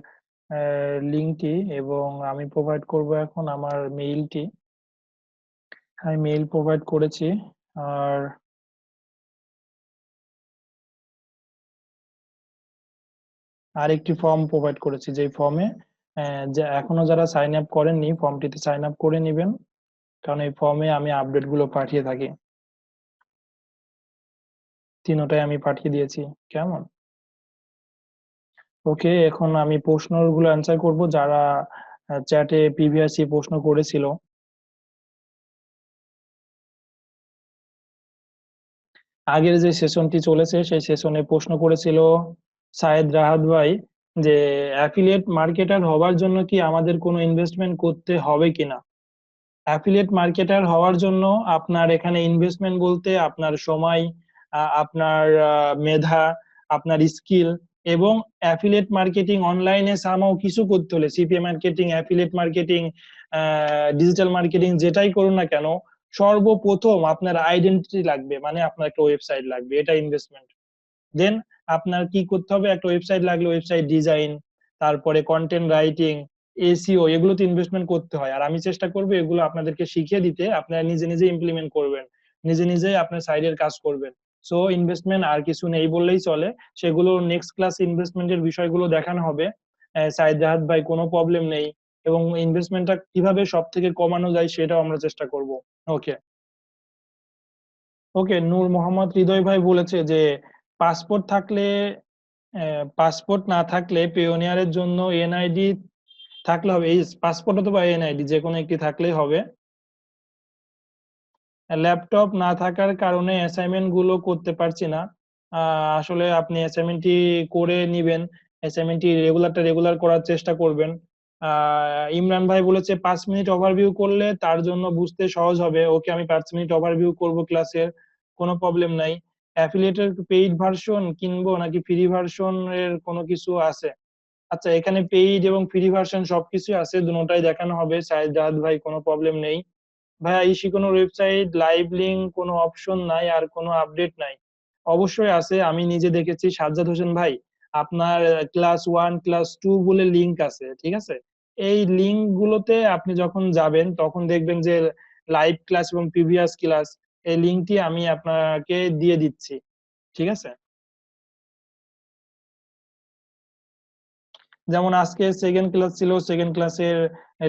লিংকটি, এবং আমি প্রোভাইড করব এখন আমার মেইলটি। আমি মেইল প্রোভাইড করেছি। আর আরেকটি ফর্ম প্রোভাইড করেছি, যে ফর্মে যে এখনো যারা সাইন আপ করেননি ফর্মটিতে সাইন আপ করে নেবেন, কারণ এই ফর্মে আমি আপডেট গুলো পাঠিয়ে থাকি। তিনটাই আমি পাঠিয়ে দিয়েছি। কেমন? ওকে, এখন আমি প্রশ্নগুলো অ্যান্সার করব যারা চ্যাটে প্রিভিয়াসলি প্রশ্ন করেছিল। আগের যে সেশনটি চলেছে সেই সেশনে প্রশ্ন করেছিল সায়েদ রাহাত ভাই, যে অ্যাফিলিয়েট মার্কেটার হওয়ার জন্য কি আমাদের কোনো ইনভেস্টমেন্ট করতে হবে কিনা। অ্যাফিলিয়েট মার্কেটার হওয়ার জন্য আপনার এখানে ইনভেস্টমেন্ট বলতে আপনার সময়, আপনার মেধা, আপনার স্কিল, এবং অ্যাফিলিয়েট মার্কেটিং অনলাইনে সামাও কিছু করতে হলে, CPA marketing, affiliate marketing, digital marketing, যেটাই করুন না কেন, সর্বপ্রথম আপনার আইডেন্টিটি লাগবে, মানে আপনার একটা ওয়েবসাইট লাগবে, এটা ইনভেস্টমেন্ট। দেন আপনার কি করতে হবে, একটা ওয়েবসাইট লাগলে ওয়েবসাইট ডিজাইন, তারপরে কন্টেন্ট রাইটিং, এসইও, এগুলোতে ইনভেস্টমেন্ট করতে হয়। আর আমি চেষ্টা করবো এগুলো আপনাদেরকে শিখিয়ে দিতে, আপনারা নিজে নিজে ইমপ্লিমেন্ট করবেন, নিজে নিজেই আপনার সাইডের কাজ করবেন। সো ইনভেস্টমেন্ট আর কিছু নেই বললেই চলে, সেগুলো নেক্সট ক্লাস ইনভেস্টমেন্টের বিষয়গুলো দেখানো হবে। সাইদ রাহাত ভাই, কোনো প্রবলেম নেই, এবং ইনভেস্টমেন্টটা কিভাবে সব থেকে কমানো যায় সেটাও আমরা চেষ্টা করব। ওকে, ওকে। নূর মোহাম্মদ হৃদয় ভাই বলেছে যে পাসপোর্ট থাকলে, পাসপোর্ট না থাকলে পিওনিয়ারের জন্য এনআইডি থাকলে হবে। এই পাসপোর্ট অথবা এনআইডি যে কোনো একটি থাকলেই হবে। ল্যাপটপ না থাকার কারণে অ্যাসাইনমেন্ট গুলো করতে পারছি না। আসলে আপনি অ্যাসাইনমেন্টটি করে নিবেন, অ্যাসাইনমেন্টটি রেগুলার করার চেষ্টা করবেন। ইমরান ভাই বলেছে 5 মিনিট ওভারভিউ করলে তার জন্য বুঝতে সহজ হবে। ওকে, আমি 5 মিনিট ওভারভিউ করব ক্লাসের, কোনো প্রবলেম নাই। অ্যাফিলিয়েটের পেইড ভার্সন কিনবো নাকি ফ্রি ভার্সন এর কোনো কিছু আছে? আচ্ছা, এখানে পেইড এবং ফ্রি ভার্সন সবকিছু আছে, দুটোটাই দেখানো হবে সাইদ রাহাত ভাই, কোনো প্রবলেম নেই। ভাইয়া, ইসি কোনো ওয়েবসাইট লাইভ লিংক কোনো অপশন নাই আর কোনো আপডেট নাই? অবশ্যই আছে, আমি নিজে দেখেছি সাজ্জাদ হোসেন ভাই। আপনার ক্লাস 1 ক্লাস 2 বলে লিংক আছে, ঠিক আছে? এই লিংক গুলোতে আপনি যখন যাবেন তখন দেখবেন যে লাইভ ক্লাস এবং প্রিভিয়াস ক্লাস, এই লিংকটি আমি আপনাকে দিয়ে দিচ্ছি, ঠিক আছে? যেমন আজকে সেকেন্ড ক্লাস ছিল, সেকেন্ড ক্লাসের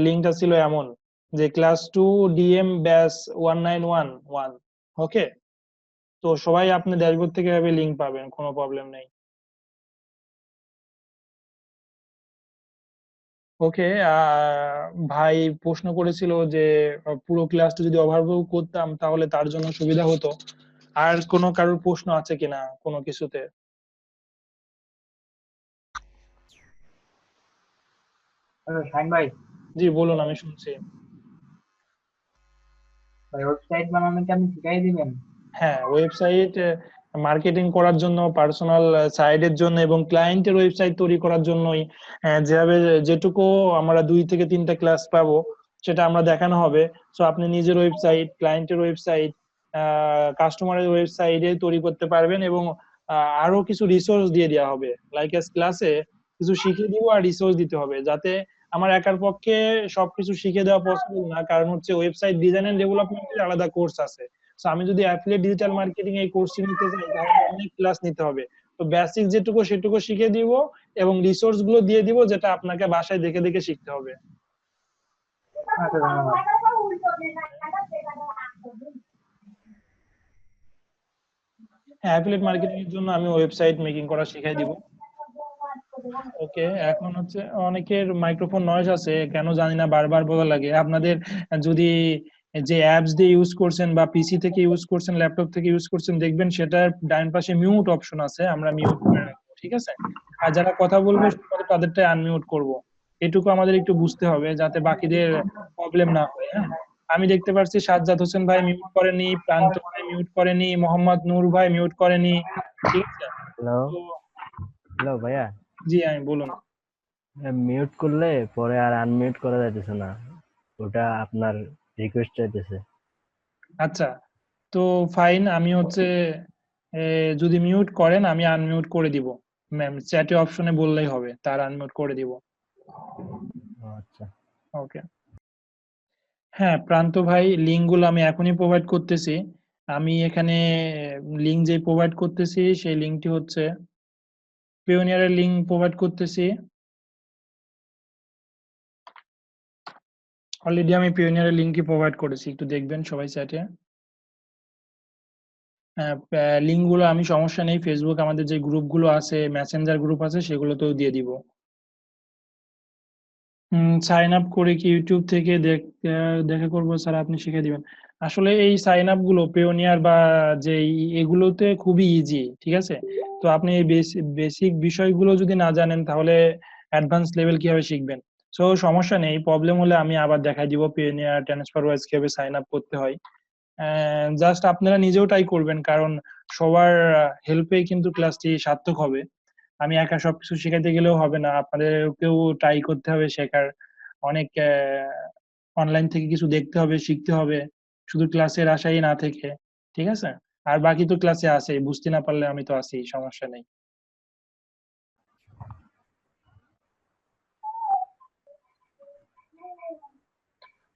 লিংকটা ছিল এমন, যে ক্লাস 2 ডিএম ব্যাচ 1911। ওকে, তো সবাই আপনি ড্যাশবোর্ড থেকে এভাবে লিংক পাবেন, কোনো প্রবলেম নেই। ওকে, ভাই প্রশ্ন করেছিল যে পুরো ক্লাসটা যদি ওভারভিউ করতাম তাহলে তার জন্য সুবিধা হতো। আর কোনো কারোর প্রশ্ন আছে কিনা কোনো কিছুতে? শাহিন ভাই, জি বলুন, আমি শুনছি। ওয়েবসাইট বানানো কি আপনি শিখাই দিবেন? হ্যাঁ, ওয়েবসাইট মার্কেটিং করার জন্য, পার্সোনাল সাইটের জন্য এবং ক্লায়েন্টের ওয়েবসাইট তৈরি করার জন্যই যেভাবে যেটুকু আমরা 2 থেকে 3টা ক্লাস পাবো সেটা আমরা দেখানো হবে। সো আপনি নিজের ওয়েবসাইট, ক্লায়েন্টের ওয়েবসাইট, কাস্টমারের ওয়েবসাইটে তৈরি করতে পারবেন এবং আরো কিছু রিসোর্স দিয়ে দেওয়া হবে। লাইক এস ক্লাসে কিছু শিখিয়ে দিব আর রিসোর্স দিতে হবে, যাতে আমার একার পক্ষে সবকিছু শিখে দেওয়া পসিবল না, কারণ হচ্ছে ওয়েবসাইট ডিজাইন এন্ড ডেভেলপমেন্টের আলাদা কোর্স আছে। সো আমি যদি অ্যাফিলিয়েট ডিজিটাল মার্কেটিং এই কোর্সটি নিতে চাই তাহলে অনেক ক্লাস নিতে হবে। তো বেসিক যেটুকু সেটুকু শিখে দিব এবং রিসোর্স গুলো দিয়ে দিব, যেটা আপনাকে বাসায় দেখে দেখে শিখতে হবে। আচ্ছা, ধন্যবাদ। হ্যাঁ, অ্যাফিলিয়েট মার্কেটিং এর জন্য আমি ওয়েবসাইট মেকিং করা শিখাই দিব। ওকে, এখন হচ্ছে অনেকের মাইক্রোফোন নয়েজ আছে, কেন জানি না বারবার বলা লাগে। আপনাদের যদি যে অ্যাপস দিয়ে ইউজ করছেন বা পিসি থেকে ইউজ করছেন, ল্যাপটপ থেকে ইউজ করছেন, দেখবেন সেটার ডান পাশে মিউট অপশন আছে, আমরা মিউট করে রাখবো, ঠিক আছে? আর যারা কথা বলবে শুধুমাত্র তাদেরটাই আনমিউট করব। এটুকু আমাদের একটু বুঝতে হবে যাতে বাকিদের প্রবলেম না হয়। হ্যাঁ, আমি দেখতে পাচ্ছি সাজ্জাদ হোসেন ভাই মিউট করেনি, প্রান্ত ভাই মিউট করেনি, মোহাম্মদ নূর ভাই মিউট করেনি, ঠিক আছে? হ্যালো তো হ্যালো ভাইয়া, জি, আমি বলুন। মিউট করলে পরে আর আনমিউট করা যাইতেছে না, ওটা আপনার রিকোয়েস্ট চাইতেছে। আচ্ছা, তো ফাইন, আমি হচ্ছে যদি মিউট করেন আমি আনমিউট করে দিব। ম্যাম চ্যাটে অপশনে বললেই হবে, তার আনমিউট করে দিব। ও আচ্ছা, ওকে। হ্যাঁ প্রান্ত ভাই, লিঙ্ক গুলো আমি এখনই প্রোভাইড করতেছি। আমি এখানে লিঙ্ক যে প্রোভাইড করতেছি সেই লিঙ্কটি হচ্ছে পিওনিয়ারের লিঙ্ক প্রোভাইড করতেছি। অলরেডি আমি পিওনিয়ারের লিঙ্কই প্রোভাইড করেছি, একটু দেখবেন সবাই চ্যাটে। লিঙ্ক গুলো আমি সমস্যা নেই, ফেসবুক আমাদের যে গ্রুপ গুলো আছে, মেসেঞ্জার গ্রুপ আছে, সেগুলোতেও দিয়ে দিব। সাইন আপ করে কি ইউটিউব থেকে দেখা করবো স্যার, আপনি শিখিয়ে দিবেন? আসলে এই সাইন আপ গুলো পেওনিয়ার বা যে এগুলোতে খুবই ইজি, ঠিক আছে? তো আপনি এই বেসিক বিষয়গুলো যদি না জানেন তাহলে অ্যাডভান্স লেভেল কিভাবে শিখবেন? সো সমস্যা নেই, প্রবলেম হলে আমি আবার দেখাই দিব পেওনিয়ার ট্রান্সফার ওয়াইজ কিভাবে সাইন আপ করতে হয়। জাস্ট আপনারা নিজেও ট্রাই করবেন, কারণ সবার হেল্পেই কিন্তু ক্লাসটি সার্থক হবে। আমি একা সবকিছু শেখাতে গেলেও হবে না, আপনাদেরকেও ট্রাই করতে হবে শেখার। অনেক অনলাইন থেকে কিছু দেখতে হবে, শিখতে হবে, শুধু ক্লাসের আশাই না থেকে, ঠিক আছে? আর বাকি তো ক্লাসে আছে, বুঝতে না পারলে আমি তো আছি, সমস্যা নেই।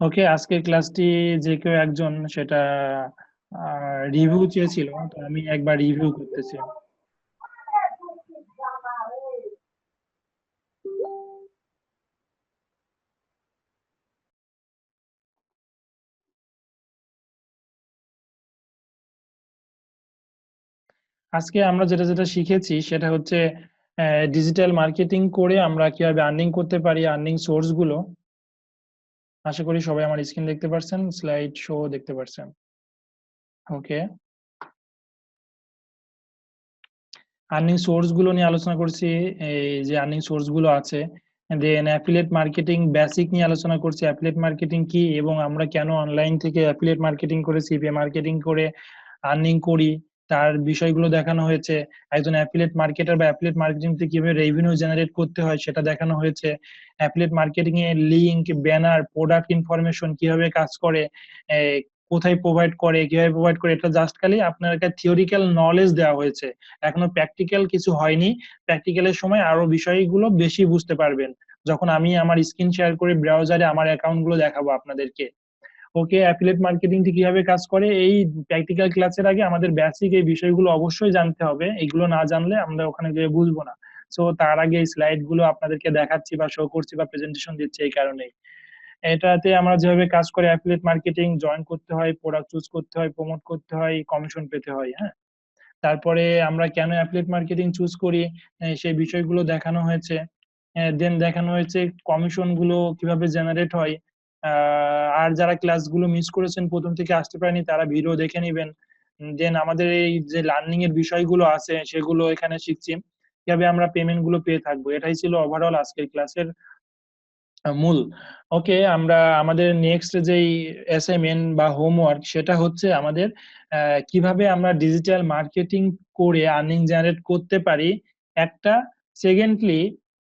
ওকে, আজকের ক্লাসটি যে কেউ একজন সেটা রিভিউ চেয়েছিল, তো আমি একবার রিভিউ করতেছি। আজকে আমরা যেটা যেটা শিখেছি সেটা হচ্ছে ডিজিটাল মার্কেটিং করে আমরা কিভাবে আর্নিং করতে পারি, আর্নিং সোর্স গুলো। আশা করি সবাই আমার স্ক্রিন দেখতে পাচ্ছেন, স্লাইড শো দেখতে পাচ্ছেন। ওকে, আর্নিং সোর্স গুলো নিয়ে আলোচনা করছি, এই যে আর্নিং সোর্স গুলো আছে। দেন অ্যাফিলিয়েট মার্কেটিং বেসিক নিয়ে আলোচনা করছি, অ্যাফিলিয়েট মার্কেটিং কি এবং আমরা কেন অনলাইন থেকে অ্যাফিলিয়েট মার্কেটিং করে সিপিএ মার্কেটিং করে আর্নিং করি, তার বিষয়গুলো দেখানো হয়েছে। একজন অ্যাফিলিয়েট মার্কেটার বা অ্যাফিলিয়েট মার্কেটিং থেকে কিভাবে রেভিনিউ জেনারেট করতে হয় সেটা দেখানো হয়েছে। অ্যাফিলিয়েট মার্কেটিং এর লিংক, ব্যানার, প্রোডাক্ট ইনফরমেশন কিভাবে কাজ করে, কোথায় প্রোভাইড করে, কিভাবে প্রোভাইড করে, এটা জাস্ট খালি আপনার একটা থিওরিক্যাল নলেজ দেওয়া হয়েছে, এখনো প্র্যাকটিক্যাল কিছু হয়নি। প্র্যাকটিক্যালের সময় আরো বিষয়গুলো বেশি বুঝতে পারবেন যখন আমি আমার স্ক্রিন শেয়ার করে ব্রাউজারে আমার অ্যাকাউন্ট গুলো দেখাবো আপনাদেরকে। ওকে, অ্যাফিলিয়েট মার্কেটিংটি কিভাবে কাজ করে এই প্র্যাকটিক্যাল ক্লাসের আগে আমাদের বেসিক এই বিষয়গুলো অবশ্যই জানতে হবে, এগুলো না জানলে আমরা ওখানে গিয়ে বুঝবো না। সো তার আগে এই স্লাইড গুলো আপনাদেরকে দেখাচ্ছি বা শো করছি বা প্রেজেন্টেশন দিচ্ছি এই কারণেই। এটাতে আমরা যেভাবে কাজ করে অ্যাফিলিয়েট মার্কেটিং জয়েন করতে হয়, প্রোডাক্ট চুজ করতে হয়, প্রমোট করতে হয়, কমিশন পেতে হয়। হ্যাঁ, তারপরে আমরা কেন অ্যাফিলিয়েট মার্কেটিং চুজ করি সেই বিষয়গুলো দেখানো হয়েছে। দেন দেখানো হয়েছে কমিশন গুলো কিভাবে জেনারেট হয়। আর যারা ক্লাসগুলো মিস করেছেন, প্রথম থেকে আসতে পারেনি, তারা ভিডিও দেখে নেবেন। দেন আমাদের এই যে লার্নিং এর বিষয়গুলো আছে সেগুলো এখানে শিখছি, কিভাবে আমরা পেমেন্ট গুলো পেয়ে থাকবো। এটাই ছিল ওভারঅল আজকের ক্লাসের মূল। ওকে, আমরা আমাদের নেক্সট যেই অ্যাসাইনমেন্ট বা হোমওয়ার্ক সেটা হচ্ছে আমাদের কিভাবে আমরা ডিজিটাল মার্কেটিং করে আর্নিং জেনারেট করতে পারি একটা। সেকেন্ডলি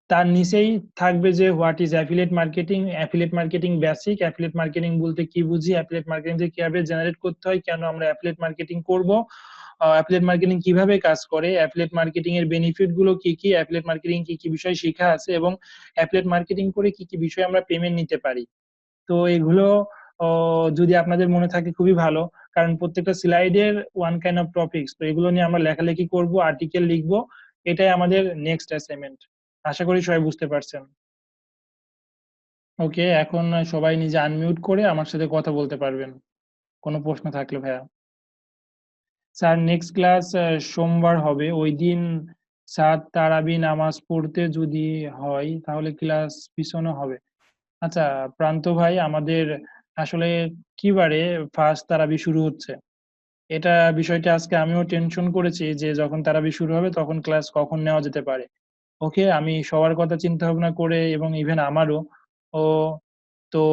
তার নিচেই থাকবে যে what is affiliate marketing, affiliate marketing basic, affiliate marketing বলতে কি বুঝি, অ্যাফিলিয়েট মার্কেটিং থেকে কিভাবে জেনারেট করতে হয়, কেন আমরা অ্যাফিলিয়েট মার্কেটিং করব, অ্যাফিলিয়েট মার্কেটিং কিভাবে কাজ করে, অ্যাফিলিয়েট মার্কেটিং এর বেনিফিট গুলো কি কি, অ্যাফিলিয়েট মার্কেটিং কি কি বিষয় শেখা আছে, এবং অ্যাফিলিয়েট মার্কেটিং করে কি কি বিষয়ে আমরা পেমেন্ট নিতে পারি। তো এগুলো যদি আপনাদের মনে থাকে খুবই ভালো, কারণ প্রত্যেকটা স্লাইডের ওয়ান কাইন্ড অফ টপিকস, তো এগুলো নিয়ে আমরা লেখালেখি করব, আর্টিকেল লিখবো। এটাই আমাদের নেক্সট অ্যাসাইনমেন্ট। আশা করি সবাই বুঝতে পারছেন। ওকে, এখন সবাই নিজে আনমিউট করে আমার সাথে কথা বলতে পারবেন কোনো প্রশ্ন থাকলে। ভাইয়া স্যার, নেক্সট ক্লাস সোমবার হবে, ওই দিন স্যার তারাবি নামাজ পড়তে যদি হয় তাহলে ক্লাস পিছনো হবে। আচ্ছা প্রান্ত ভাই, আমাদের আসলে কি বারে ফার্স্ট তারাবি শুরু হচ্ছে, এটা বিষয়টা আজকে আমিও টেনশন করেছি যে যখন তারাবি শুরু হবে তখন ক্লাস কখন নেওয়া যেতে পারে। ওকে, আমি সবার কথা চিন্তা ভাবনা করে এবং ইভেন আমারও ও তো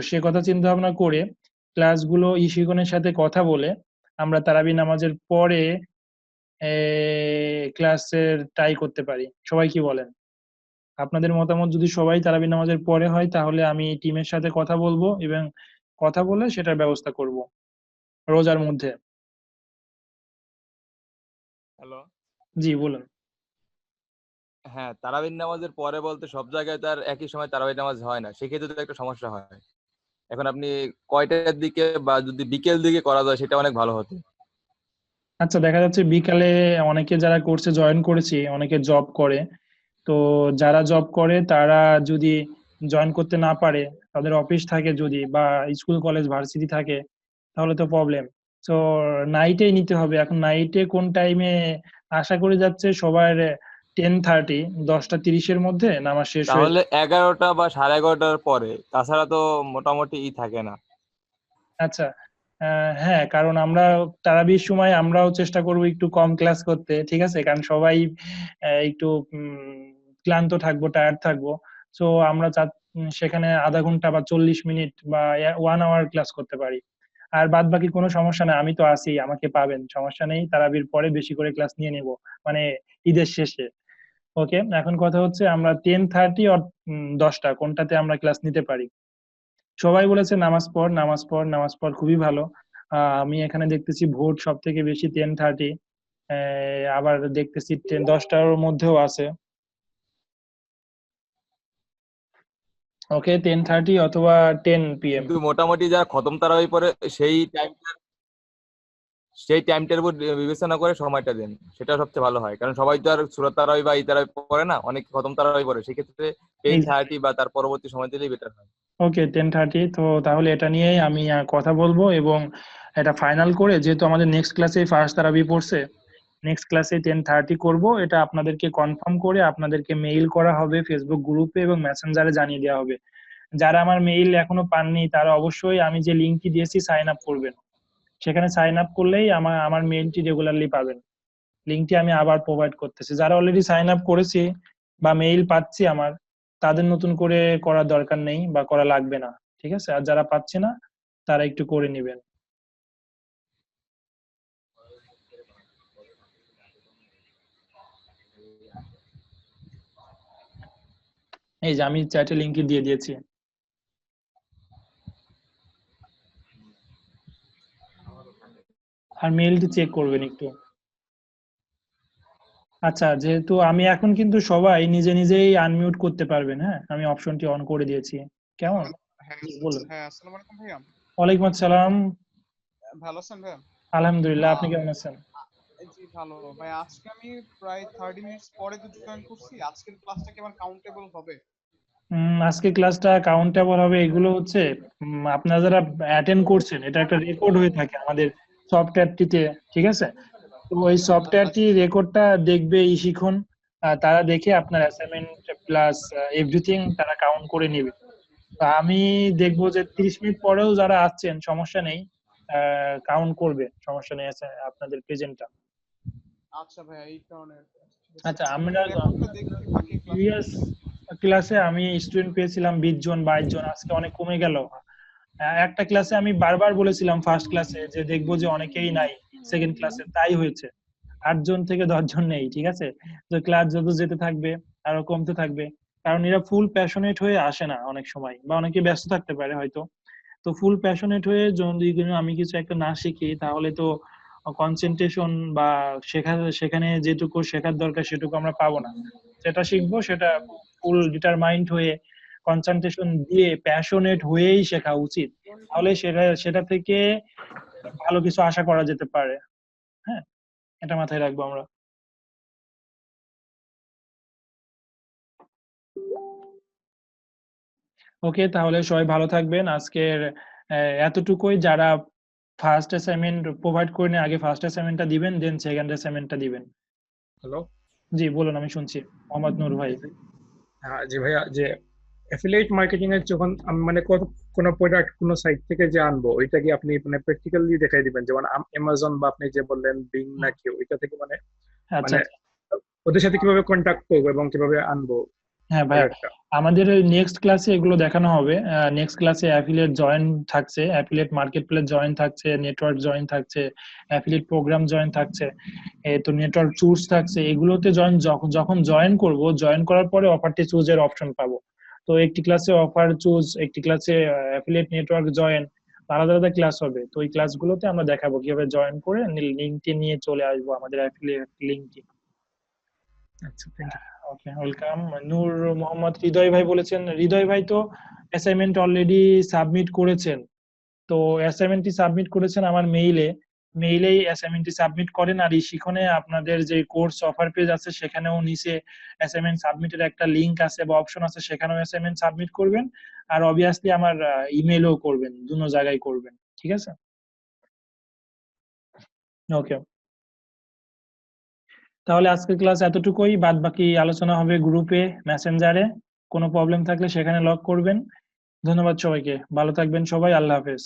সে কথা চিন্তা ভাবনা করে ক্লাসগুলো ইশিকনের সাথে কথা বলে আমরা তারাবি নামাজের পরে ক্লাসের টাই করতে পারি। সবাই কি বলেন? আপনাদের মতামত যদি সবাই তারাবি নামাজের পরে হয় তাহলে আমি টিমের সাথে কথা বলবো এবং কথা বলে সেটার ব্যবস্থা করব রোজার মধ্যে। হ্যালো। জি বলুন। হ্যাঁ, তারাবির নামাজের পরে বলতে সব জায়গায় তার একই সময় তারাবির নামাজ হয় না, সেক্ষেত্রে তো একটা সমস্যা হয়। এখন আপনি কয়টার দিকে বা যদি বিকেল দিকে করা যায় সেটা অনেক ভালো হতো। আচ্ছা, দেখা যাচ্ছে বিকালে অনেকে যারা কোর্সে জয়েন করেছি অনেকে জব করে, তো যারা জব করে তারা যদি জয়েন করতে না পারে, তাদের অফিস থাকে যদি বা স্কুল কলেজ ভার্সিটি থাকে, তাহলে তো প্রবলেম। তো নাইটেই নিতে হবে। এখন নাইটে কোন টাইমে? আশা করি যাচ্ছে সবার 10:30, 10:30 মধ্যে নামাজ শেষ হয়ে তাহলে 11টা বা 11:30টার পরে, তাছাড়া তো মোটামুটি থাকে না। আচ্ছা, হ্যাঁ, কারণ আমরা তারাবির সময় আমরাও চেষ্টা করব একটু কম ক্লাস করতে, ঠিক আছে, কারণ সবাই একটু ক্লান্ত থাকবো, টায়ার্ড থাকবো। সো আমরা সেখানে আধা ঘন্টা বা 40 মিনিট বা 1 আওয়ার ক্লাস করতে পারি। আর বাদ বাকি কোনো সমস্যা নাই, আমি তো আছি, আমাকে পাবেন, সমস্যা নেই। তারাবির পরে বেশি করে ক্লাস নিয়ে নেব, মানে ঈদের শেষে। ওকে, এখন কথা হচ্ছে আমরা 10:30 আর 10টা কোনটাতে আমরা ক্লাস নিতে পারি। সবাই বলেছে নামাজ পড়, নামাজ পড়, নামাজ পড়, খুবই ভালো। আমি এখানে দেখতেছি ভোট সব থেকে বেশি 10:30, আবার দেখতেছি 10টার মধ্যেও আছে। ওকে, 10:30 অথবা 10 PM। কিন্তু মোটামুটি যারা খতম তারাবি পরে সেই টাইমটার উপর বিবেচনা করে সময়টা দেন, সেটা সবচেয়ে ভালো হয়। কারণ সবাই তো আর সূরা তারাবি বা ই তারাবি পড়ে না, অনেক খতম তারাবি পড়ে, সেক্ষেত্রে 10:30 বা তার পরবর্তী সময় দিলেই বেটার হয়। ওকে, 10:30। তো তাহলে এটা নিয়েই আমি কথা বলবো এবং এটা ফাইনাল করে, যেহেতু আমাদের নেক্সট ক্লাসে ফার্স্ট তারাবি পড়ছে, নেক্সট ক্লাসে 10:30 করব, এটা আপনাদেরকে কনফার্ম করে আপনাদেরকে মেইল করা হবে ফেসবুক গ্রুপে এবং মেসেঞ্জারে জানিয়ে দেওয়া হবে। যারা আমার মেইল এখনো পাননি তারা অবশ্যই আমি যে লিঙ্কটি দিয়েছি সাইন আপ করবেন। সেখানে সাইন আপ করলেই আমার মেইলটি রেগুলারলি পাবেন। লিঙ্কটি আমি আবার প্রোভাইড করতেছি। যারা অলরেডি সাইন আপ করেছি বা মেইল পাচ্ছি আমার, তাদের নতুন করে করার দরকার নেই বা করা লাগবে না, ঠিক আছে। আর যারা পাচ্ছে না তারা একটু করে নেবেন। এই যে আমি চ্যাটে লিঙ্কটি দিয়ে দিয়েছি। আর মেইলটি চেক করবেন একটু। আচ্ছা, যেহেতু আমি এখন কিন্তু সবাই নিজে নিজেই আনমিউট করতে পারবেন, হ্যাঁ, আমি অপশনটি অন করে দিয়েছি। কেমন? হ্যাঁ জি, বলুন। হ্যাঁ, আসসালামু আলাইকুম ভাইয়া। ওয়ালাইকুম আসসালাম। ভালো আছেন ভাইয়া? আলহামদুলিল্লাহ, আপনি কেমন আছেন? জি ভালো ভাই। আজকে আমি প্রায় 30 মিনিটস পরে তো জয়েন করছি। আজকের ক্লাসটা কি আমার কাউন্টেবল হবে? আজকে ক্লাসটা কাউন্টেবল হবে, এগুলো হচ্ছে আপনারা যারা অ্যাটেন্ড করছেন এটা একটা রেকর্ড হয়ে থাকে আমাদের সফটওয়্যারটিতে, ঠিক আছে। তো ওই সফটওয়্যারটি রেকর্ডটা দেখবে শিখন, তারা দেখে আপনার অ্যাসাইনমেন্ট প্লাস এভরিথিং তারা কাউন্ট করে নেবে। তো আমি দেখবো যে 30 মিনিট পরেও যারা আসছেন সমস্যা নেই, কাউন্ট করবে, সমস্যা নেই আছে আপনাদের প্রেজেন্টটা। আচ্ছা ভাইয়া, এই কারণে ঠিক আছে। আচ্ছা, আমি আমরা রেকর্ডটা দেখি বাকি প্রিভিয়াস ক্লাসে আমি স্টুডেন্ট পেয়েছিলাম 20 জন 22 জন, আজকে অনেক কমে গেল। একটা ক্লাসে আমি বারবার বলেছিলাম ফার্স্ট ক্লাসে যে দেখবো যে অনেকেই নাই, সেকেন্ড ক্লাসে তাই হয়েছে, 8 জন থেকে 10 জন নেই, ঠিক আছে। তো ক্লাস যত যেতে থাকবে আরো কমতে থাকবে, কারণ এরা ফুল প্যাশনেট হয়ে আসে না অনেক সময়, বা অনেকে ব্যস্ত থাকতে পারে হয়তো। তো ফুল প্যাশনেট হয়ে যদি আমি কিছু একটা না শিখি তাহলে তো কনসেন্ট্রেশন বা সেখানে যেটুকু শেখার দরকার সেটুকু আমরা পাবো না। যেটা শিখবো সেটা ফুল ডিটারমাইন্ড হয়ে কনসেন্ট্রেশন দিয়ে প্যাশনেট হয়েই শেখা উচিত, তাহলে সেটা থেকে ভালো কিছু আশা করা যেতে পারে। হ্যাঁ, এটা মাথায় রাখবো আমরা। ওকে, তাহলে সবাই ভালো থাকবেন। আজকের এতটুকুই। যারা ফার্স্ট অ্যাসাইনমেন্ট প্রোভাইড করেন আগে ফার্স্ট অ্যাসাইনমেন্টটা দিবেন, দেন সেকেন্ড অ্যাসাইনমেন্টটা দিবেন। হ্যালো। জি বলুন, আমি শুনছি। মোহাম্মদ নূর ভাই। হ্যাঁ জি ভাইয়া, যে অ্যাফিলিয়েট মার্কেটিং এর যখন আমি মানে কোনো প্রোডাক্ট কোনো সাইট থেকে যে আনবো, ওইটা কি আপনি মানে প্র্যাকটিক্যালি দেখাই দিবেন? যেমন অ্যামাজন বা আপনি যে বললেন বিং নাকি, ওইটা থেকে মানে আচ্ছা, ওদের সাথে কিভাবে কন্ট্যাক্ট করবো এবং কিভাবে আনবো হ্যাঁ ভাইয়া, প্রোডাক্টটা? আমাদের নেক্সট ক্লাসে এগুলো দেখানো হবে। নেক্সট ক্লাসে অ্যাফিলিয়েট জয়েন থাকছে, অ্যাফিলিয়েট মার্কেট প্লেস জয়েন থাকছে, নেটওয়ার্ক জয়েন থাকছে, অ্যাফিলিয়েট প্রোগ্রাম জয়েন থাকছে, তো নেটওয়ার্ক চুজ থাকছে। এগুলোতে যখন জয়েন করব, জয়েন করার পরে অফারটি চুজের অপশন পাবো। তো একটি ক্লাসে অফার চুজ, একটি ক্লাসে অ্যাফিলিয়েট নেটওয়ার্ক জয়েন, আলাদা আলাদা ক্লাস হবে। তো ওই ক্লাসগুলোতে আমরা দেখাবো কিভাবে জয়েন করে লিঙ্কটি নিয়ে চলে আসবো আমাদের অ্যাফিলিয়েট লিঙ্কটি। আচ্ছা, thank you. Okay, welcome. Noor Mohammad Hridoy ভাই বলেছেন। হৃদয় ভাই তো অ্যাসাইনমেন্ট অলরেডি সাবমিট করেছেন। তো অ্যাসাইনমেন্টটি সাবমিট করেছেন আমার মেইলেই অ্যাসাইনমেন্টটি সাবমিট করেন। আর শিখনে আপনাদের যে কোর্স অফার পেজ আছে সেখানেও নিচে অ্যাসাইনমেন্ট সাবমিটের একটা লিংক আছে বা অপশন আছে, সেখানেও অ্যাসাইনমেন্ট সাবমিট করবেন। আর অবভিয়াসলি আমার ইমেলও করবেন, দুটো জায়গায় করবেন, ঠিক আছে। ওকে, তাহলে আজকের ক্লাস এতটুকুই। বাদ বাকি আলোচনা হবে গ্রুপে, মেসেঞ্জারে। কোনো প্রবলেম থাকলে সেখানে লক করবেন। ধন্যবাদ সবাইকে, ভালো থাকবেন সবাই, আল্লাহ হাফেজ।